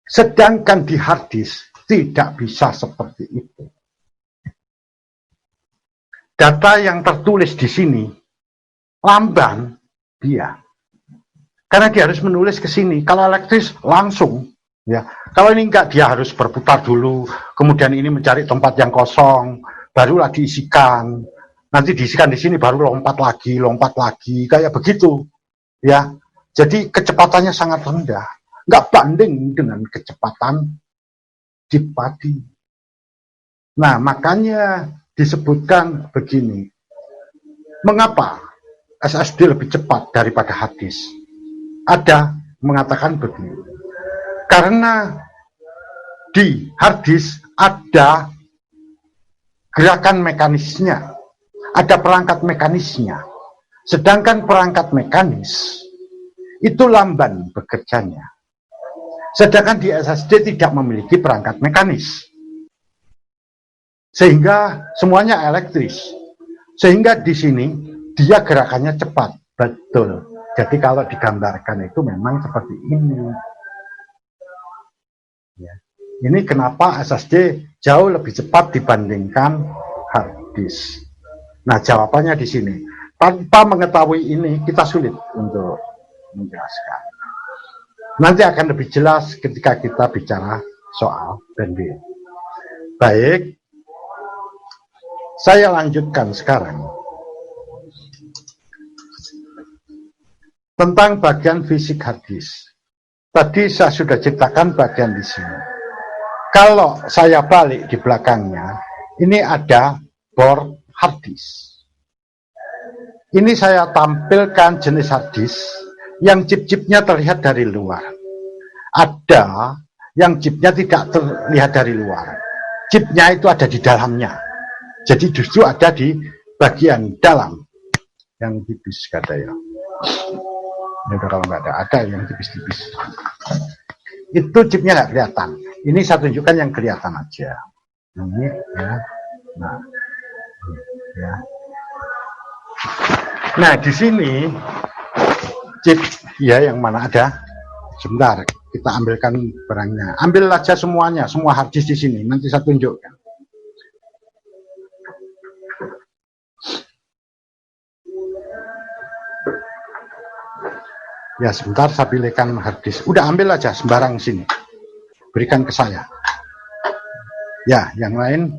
Sedangkan di harddisk tidak bisa seperti itu. Data yang tertulis di sini lamban dia, karena dia harus menulis ke sini. Kalau elektris langsung, ya. Kalau ini enggak, dia harus berputar dulu, kemudian ini mencari tempat yang kosong, barulah diisikan. Nanti diisikan di sini, baru lompat lagi, kayak begitu, ya. Jadi kecepatannya sangat rendah, nggak banding dengan kecepatan chip tadi. Nah, makanya disebutkan begini, mengapa SSD lebih cepat daripada harddisk? Ada mengatakan begini, karena di harddisk ada gerakan mekanisnya, ada perangkat mekanisnya, sedangkan perangkat mekanis itu lamban bekerjanya, sedangkan di SSD tidak memiliki perangkat mekanis. Sehingga semuanya elektris. Sehingga di sini dia gerakannya cepat, betul. Jadi kalau digambarkan itu memang seperti ini. Ya. Ini kenapa SSD jauh lebih cepat dibandingkan hard disk. Nah, jawabannya di sini. Tanpa mengetahui ini, kita sulit untuk menjelaskan. Nanti akan lebih jelas ketika kita bicara soal bandwidth. Baik, saya lanjutkan sekarang. Tentang bagian fisik hard disk. Tadi saya sudah ceritakan bagian di sini. Kalau saya balik di belakangnya, ini ada board hard disk. Ini saya tampilkan jenis hard disk yang chip-chipnya terlihat dari luar. Ada yang chipnya tidak terlihat dari luar. Chipnya itu ada di dalamnya. Jadi justru ada di bagian dalam yang tipis katanya. Ya, kalau nggak ada yang tipis-tipis. Itu chipnya nggak kelihatan. Ini saya tunjukkan yang kelihatan aja. Ini ya. Nah, ya. Nah di sini chip ya yang mana ada. Sebentar, kita ambilkan barangnya. Ambil aja semuanya, semua hard disk di sini. Nanti saya tunjukkan. Ya sebentar, saya pilihkan hard disk. Udah ambil aja sembarang sini. Berikan ke saya. Ya, yang lain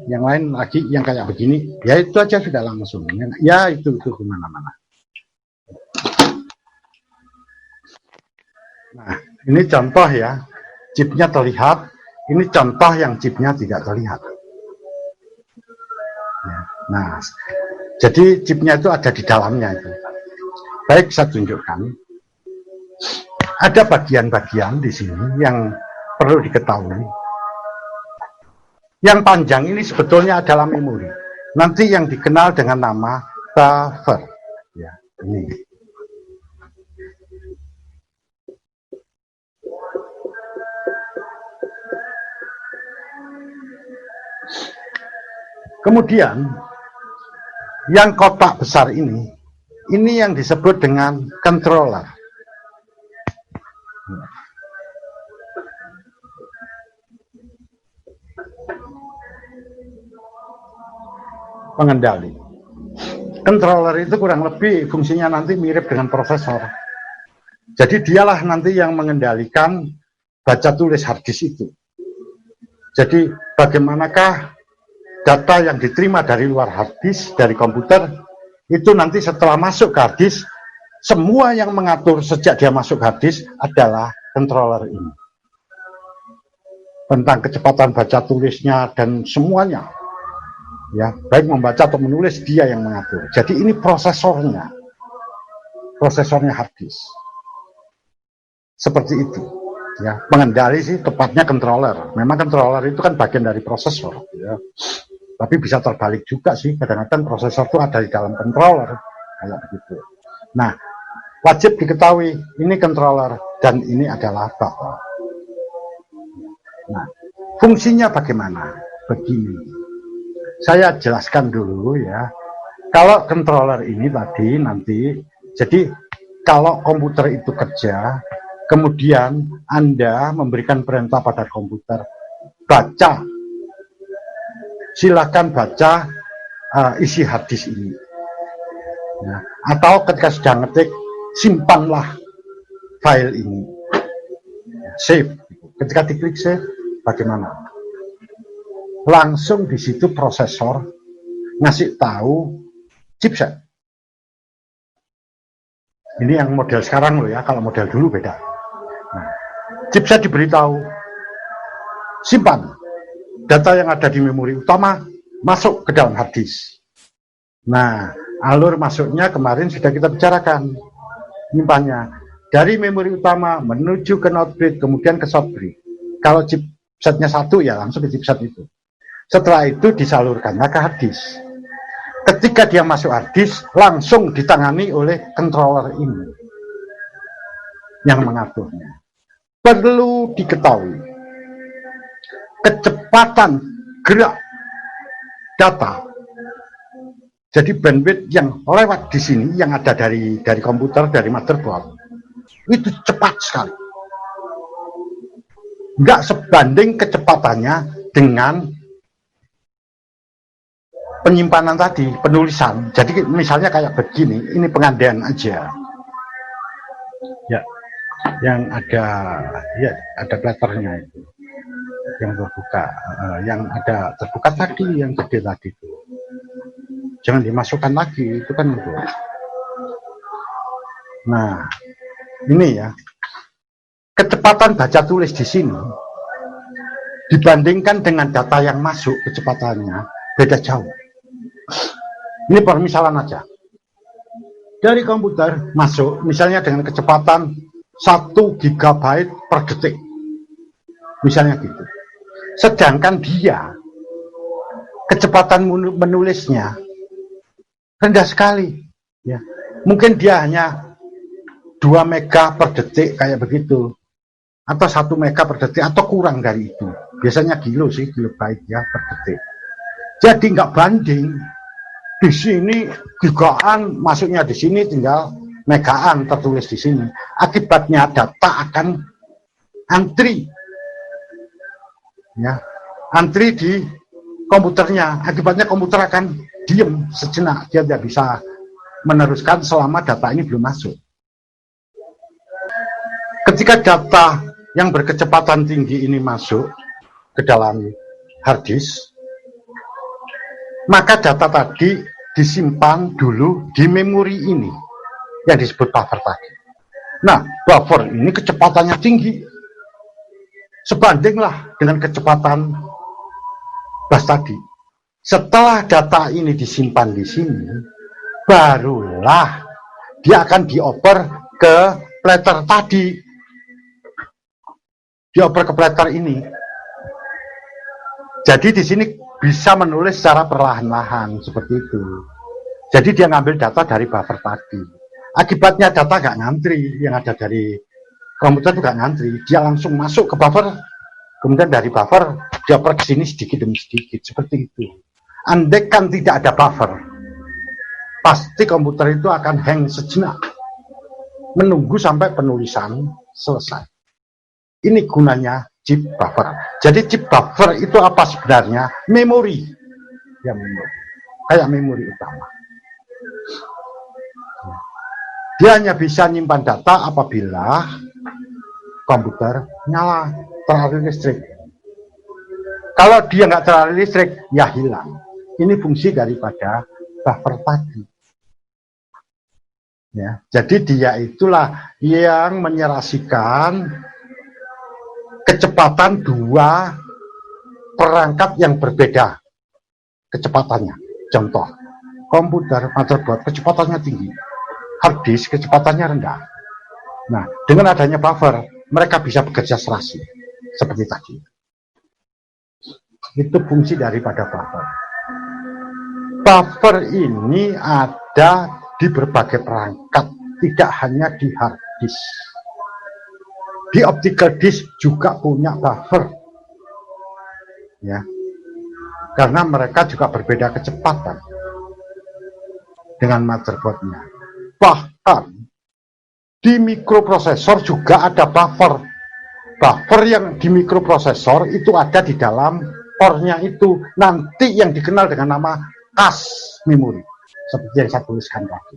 lagi yang kayak begini. Ya itu aja sudah langsung. Ya itu kemana-mana. Nah, ini contoh ya, chipnya terlihat. Ini contoh yang chipnya tidak terlihat. Ya, nah, jadi chipnya itu ada di dalamnya itu. Baik, saya tunjukkan. Ada bagian-bagian di sini yang perlu diketahui. Yang panjang ini sebetulnya adalah memori. Nanti yang dikenal dengan nama buffer. Ya, ini. Kemudian yang kotak besar ini yang disebut dengan controller. Pengendali. Controller itu kurang lebih fungsinya nanti mirip dengan prosesor. Jadi dialah nanti yang mengendalikan baca tulis hard disk itu. Jadi bagaimanakah data yang diterima dari luar hard disk, dari komputer, itu nanti setelah masuk ke hard disk, semua yang mengatur sejak dia masuk ke hard disk adalah controller ini. Tentang kecepatan baca tulisnya dan semuanya. Ya, baik membaca atau menulis dia yang mengatur. Jadi ini prosesornya hard disk. Seperti itu. Ya, pengendali sih tepatnya controller. Memang controller itu kan bagian dari prosesor. Ya. Tapi bisa terbalik juga sih. Kadang-kadang prosesor itu ada di dalam controller. Kayak begitu. Nah, wajib diketahui ini controller dan ini adalah buffer. Nah, fungsinya bagaimana? Begini. Saya jelaskan dulu ya. Kalau controller ini tadi nanti, jadi kalau komputer itu kerja, kemudian Anda memberikan perintah pada komputer, baca, silakan baca isi hard disk ini. Ya. Atau ketika sudah ngetik, simpanlah file ini. Save. Ketika diklik save, bagaimana? Langsung di situ prosesor ngasih tahu chipset. Ini yang model sekarang loh ya, kalau model dulu beda. Nah, chipset diberitahu simpan data yang ada di memori utama masuk ke dalam hard disk. Nah, alur masuknya kemarin sudah kita bicarakan. Nyimpannya dari memori utama menuju ke node bit, kemudian ke short bit. Kalau chipsetnya satu ya langsung ke chipset itu. Setelah itu disalurkannya ke hard disk. Ketika dia masuk hard disk, langsung ditangani oleh controller ini yang mengaturnya. Perlu diketahui, kecepatan gerak data Jadi bandwidth yang lewat di sini, yang ada dari komputer, dari motherboard, itu cepat sekali. Nggak sebanding kecepatannya dengan penyimpanan tadi, penulisan. Jadi misalnya kayak begini, ini pengandaian aja. Ya, yang ada letternya itu, yang terbuka, yang ada terbuka tadi, yang gede tadi itu. Jangan dimasukkan lagi, itu kan itu. Nah, ini ya, kecepatan baca tulis di sini dibandingkan dengan data yang masuk, kecepatannya beda jauh. Ini permisalan aja. Dari komputer masuk, misalnya dengan kecepatan 1 GB per detik, misalnya gitu. Sedangkan dia, kecepatan menulisnya rendah sekali, ya. Mungkin dia hanya 2 mega per detik kayak begitu, atau 1 mega per detik, atau kurang dari itu. Biasanya kilobyte ya per detik. Jadi nggak banding. Di sini gigaan, masuknya di sini tinggal megaan tertulis di sini. Akibatnya data akan antri, ya, antri di komputernya. Akibatnya komputer akan diem sejenak, dia tidak bisa meneruskan selama data ini belum masuk. Ketika data yang berkecepatan tinggi ini masuk ke dalam hard disk, maka data tadi disimpan dulu di memori ini yang disebut buffer tadi. Nah, buffer ini kecepatannya tinggi, sebandinglah dengan kecepatan bus tadi. Setelah data ini disimpan di sini, barulah dia akan dioper ke platter tadi, dioper ke platter ini. Jadi di sini bisa menulis secara perlahan-lahan seperti itu. Jadi dia ngambil data dari buffer tadi. Akibatnya data nggak ngantri, yang ada dari komputer itu nggak ngantri, dia langsung masuk ke buffer, kemudian dari buffer dia oper ke sini sedikit demi sedikit, seperti itu. Andai kan tidak ada buffer, pasti komputer itu akan hang sejenak, menunggu sampai penulisan selesai. Ini gunanya chip buffer. Jadi chip buffer itu apa sebenarnya? Memori. Ya, memori. Kayak memori utama. Dia hanya bisa nyimpan data apabila komputer nyala, teraliri listrik. Kalau dia nggak teraliri listrik, ya hilang. Ini fungsi daripada buffer tadi. Ya, jadi dia itulah yang menyerasikan kecepatan 2 perangkat yang berbeda kecepatannya. Contoh, komputer, motherboard kecepatannya tinggi, hard disk kecepatannya rendah. Nah, dengan adanya buffer, mereka bisa bekerja serasi seperti tadi. Itu fungsi daripada buffer. Buffer ini ada di berbagai perangkat, tidak hanya di hard disk. Di optical disk juga punya buffer, ya, karena mereka juga berbeda kecepatan dengan motherboardnya. Bahkan di mikroprosesor juga ada buffer. Buffer yang di mikroprosesor itu ada di dalam core-nya itu, nanti yang dikenal dengan nama cache memori, seperti yang saya tuliskan tadi.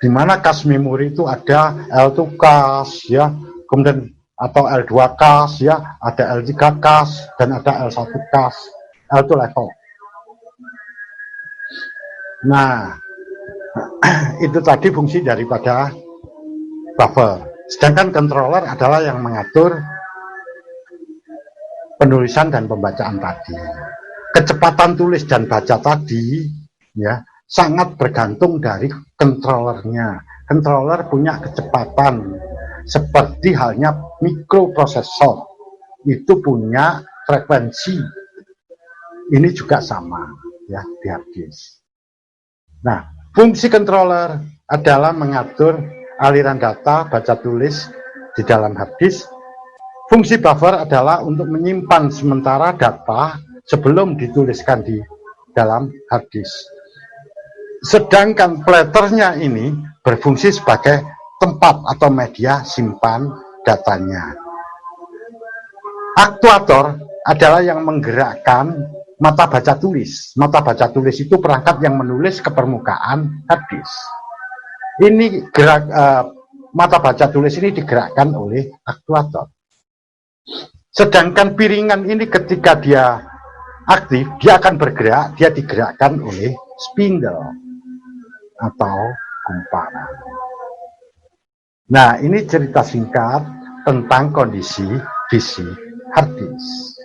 Di mana cache memori itu ada L2 cache, ya, kemudian atau L2 cache, ya, ada L3 cache dan ada L1 cache, L2 level. Nah, itu tadi fungsi daripada buffer. Sedangkan controller adalah yang mengatur penulisan dan pembacaan tadi. Kecepatan tulis dan baca tadi, ya, sangat bergantung dari controllernya. Controller punya kecepatan seperti halnya mikroprosesor itu punya frekuensi. Ini juga sama, ya, di hard disk. Nah, fungsi controller adalah mengatur aliran data baca tulis di dalam hard disk. Fungsi buffer adalah untuk menyimpan sementara data sebelum dituliskan di dalam hard disk. Sedangkan platternya ini berfungsi sebagai tempat atau media simpan datanya. Aktuator adalah yang menggerakkan mata baca tulis. Mata baca tulis itu perangkat yang menulis ke permukaan hard disk. Ini mata baca tulis ini digerakkan oleh aktuator. Sedangkan piringan ini ketika dia aktif, dia akan bergerak, dia digerakkan oleh spindle atau gumpalan. Nah, ini cerita singkat tentang kondisi fisik hard disk.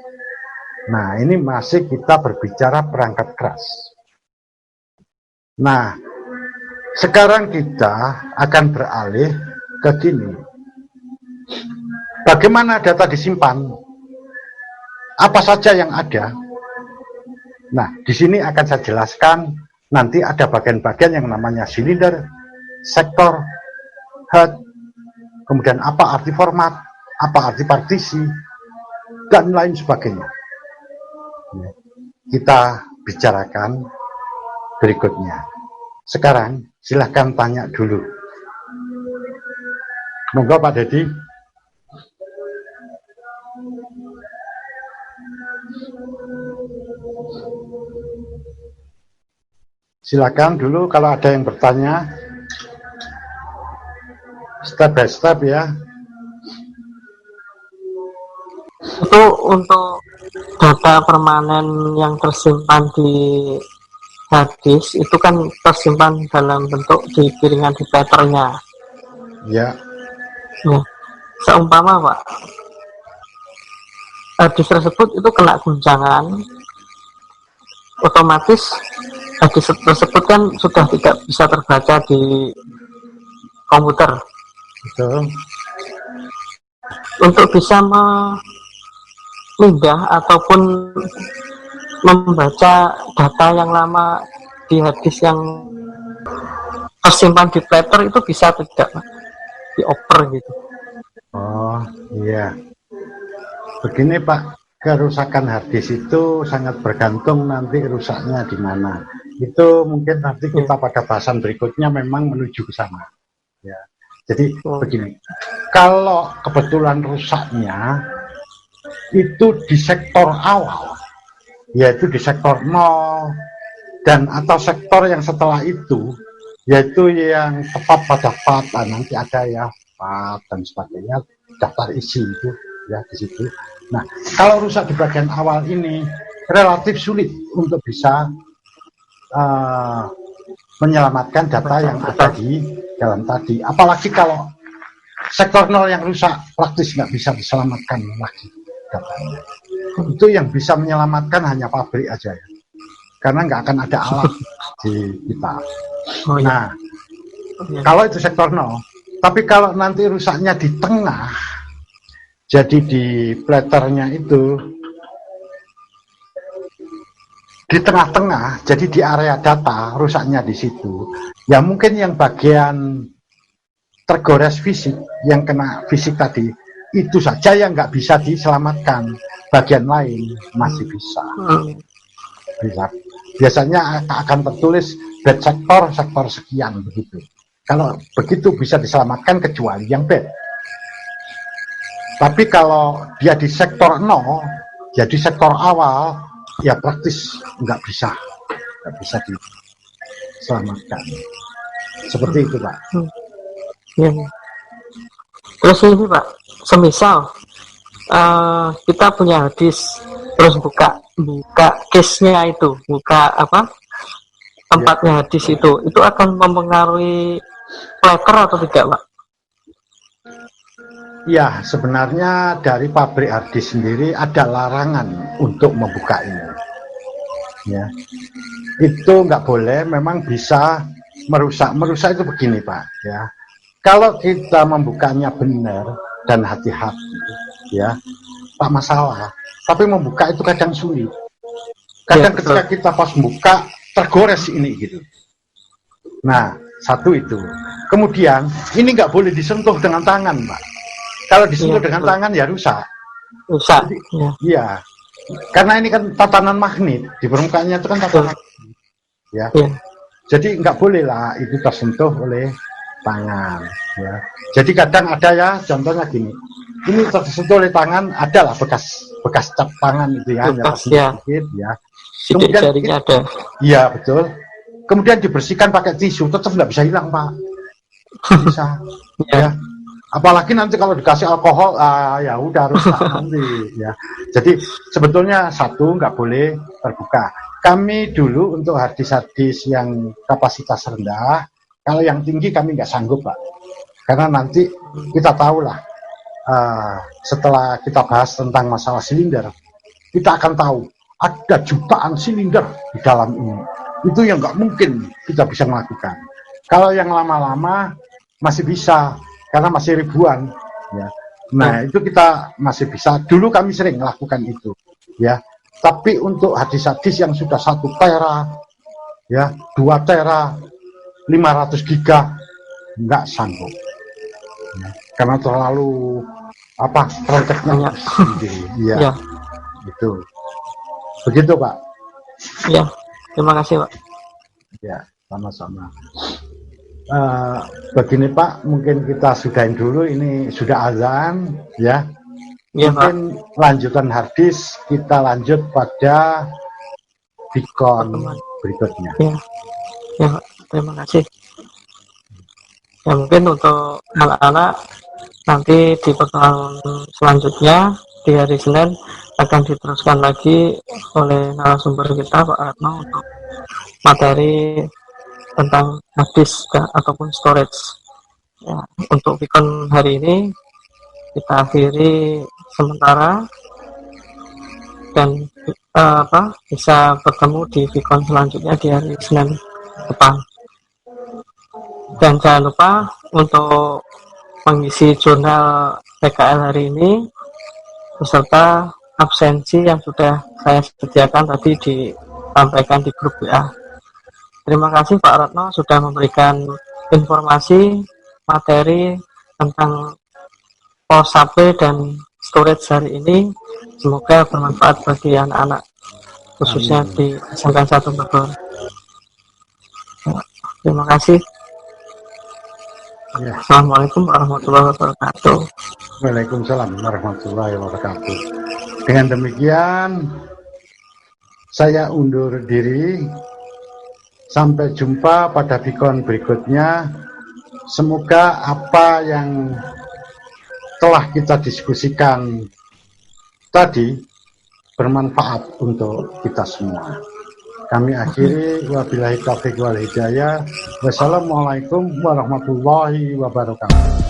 Nah, ini masih kita berbicara perangkat keras. Nah, sekarang kita akan beralih ke gini. Bagaimana data disimpan? Apa saja yang ada? Nah, di sini akan saya jelaskan. Nanti ada bagian-bagian yang namanya silinder, sektor, head, kemudian apa arti format, apa arti partisi, dan lain sebagainya. Kita bicarakan berikutnya. Sekarang silahkan tanya dulu. Monggo Pak Dedi. Silakan dulu kalau ada yang bertanya. Step by step ya.
Itu untuk data permanen yang tersimpan di hard disk itu kan tersimpan dalam bentuk di piringan di platternya.
Ya.
Ya. Seumpama Pak, hard disk tersebut itu kena guncangan, otomatis hard disk tersebut kan sudah tidak bisa terbaca di komputer.
Betul.
Untuk bisa memindah ataupun membaca data yang lama di hard disk yang tersimpan di platter itu bisa tidak dioper gitu.
Oh iya. Begini Pak, kerusakan hard disk itu sangat bergantung nanti rusaknya di mana. Itu mungkin nanti kita pada bahasan berikutnya memang menuju ke sana. Ya. Jadi begini, kalau kebetulan rusaknya itu di sektor awal, yaitu di sektor 0 dan atau sektor yang setelah itu, yaitu yang tepat pada part, nanti ada ya part dan sebagainya, daftar isi itu ya di situ. Nah, kalau rusak di bagian awal ini relatif sulit untuk bisa menyelamatkan data yang ada di dalam tadi. Apalagi kalau sektor 0 yang rusak, praktis nggak bisa diselamatkan lagi datanya. Itu yang bisa menyelamatkan hanya pabrik aja ya. Karena nggak akan ada alat di kita. Nah, kalau itu sektor 0. Tapi kalau nanti rusaknya di tengah, jadi di platternya itu, di tengah-tengah, jadi di area data, rusaknya di situ. Ya mungkin yang bagian tergores fisik, yang kena fisik tadi, itu saja yang nggak bisa diselamatkan. Bagian lain masih bisa. Bisa. Biasanya akan tertulis bad sektor, sektor sekian begitu. Kalau begitu bisa diselamatkan kecuali yang bad. Tapi kalau dia di sektor 0, jadi sektor awal, ya praktis nggak bisa diselamatkan. Seperti itu Pak.
Ya. Terus ini Pak, semisal kita punya hard disk, terus buka case-nya itu, buka apa tempatnya hard disk itu akan mempengaruhi platter atau tidak Pak?
Ya, sebenarnya dari pabrik hard disk sendiri ada larangan untuk membuka ini. Ya, itu nggak boleh. Memang bisa merusak. Merusak itu begini Pak. Ya, kalau kita membukanya benar dan hati-hati, ya, tak masalah. Tapi membuka itu kadang sulit. Kadang ya, ketika kita pas buka tergores ini gitu. Nah, satu itu. Kemudian ini nggak boleh disentuh dengan tangan Pak. Kalau disentuh dengan tangan ya rusak.
Rusak.
Iya. karena ini kan tatanan magnet di permukaannya itu kan tatanan ya.
Ya.
Jadi nggak boleh lah itu tersentuh oleh tangan ya. Jadi kadang ada ya, contohnya gini, ini tersentuh oleh tangan, adalah bekas cap tangan itu ya,
Bekas, ya.
sedikit ya.
Sidik jarinya ada.
Iya betul. Kemudian dibersihkan pakai tisu, tetap nggak bisa hilang Pak. Bisa ya. Apalagi nanti kalau dikasih alkohol, ya udah rusak nanti ya. Jadi sebetulnya satu nggak boleh terbuka. Kami dulu untuk harddisk yang kapasitas rendah, kalau yang tinggi kami nggak sanggup Pak. Karena nanti kita tahu lah, setelah kita bahas tentang masalah silinder, kita akan tahu ada jutaan silinder di dalam ini. Itu yang nggak mungkin kita bisa melakukan. Kalau yang lama-lama masih bisa, karena masih ribuan ya. Nah itu kita masih bisa. Dulu kami sering melakukan itu ya. Tapi untuk harddisk yang sudah 1 tera ya, 2 tera, 500 giga nggak sanggup ya. Karena terlalu proteknya sendiri ya. Itu begitu Pak
ya. Terima kasih Pak
ya. Sama-sama. Begini Pak, mungkin kita sudahin dulu, ini sudah azan ya. Mungkin Pak, lanjutan harddisk kita lanjut pada beacon berikutnya
ya Pak, terima kasih ya. Mungkin untuk anak-anak nanti di pertemuan selanjutnya di hari Senin akan diteruskan lagi oleh narasumber kita Pak Ratno untuk materi tentang harddisk ataupun storage ya. Untuk beacon hari ini kita akhiri sementara dan bisa bertemu di beacon selanjutnya di hari Senin depan. Dan jangan lupa untuk mengisi jurnal PKL hari ini beserta absensi yang sudah saya sediakan tadi disampaikan di grup WA. Terima kasih Pak Ratno sudah memberikan informasi materi tentang power supply dan storage hari ini. Semoga bermanfaat bagi anak-anak khususnya di SMK 1 Bogor. Terima kasih.
ya.
Assalamualaikum warahmatullahi wabarakatuh.
Waalaikumsalam warahmatullahi wabarakatuh. Dengan demikian saya undur diri. Sampai jumpa pada beacon berikutnya. Semoga apa yang telah kita diskusikan tadi bermanfaat untuk kita semua. Kami akhiri, wabillahi taufiq wal hidayah. Wassalamualaikum warahmatullahi wabarakatuh.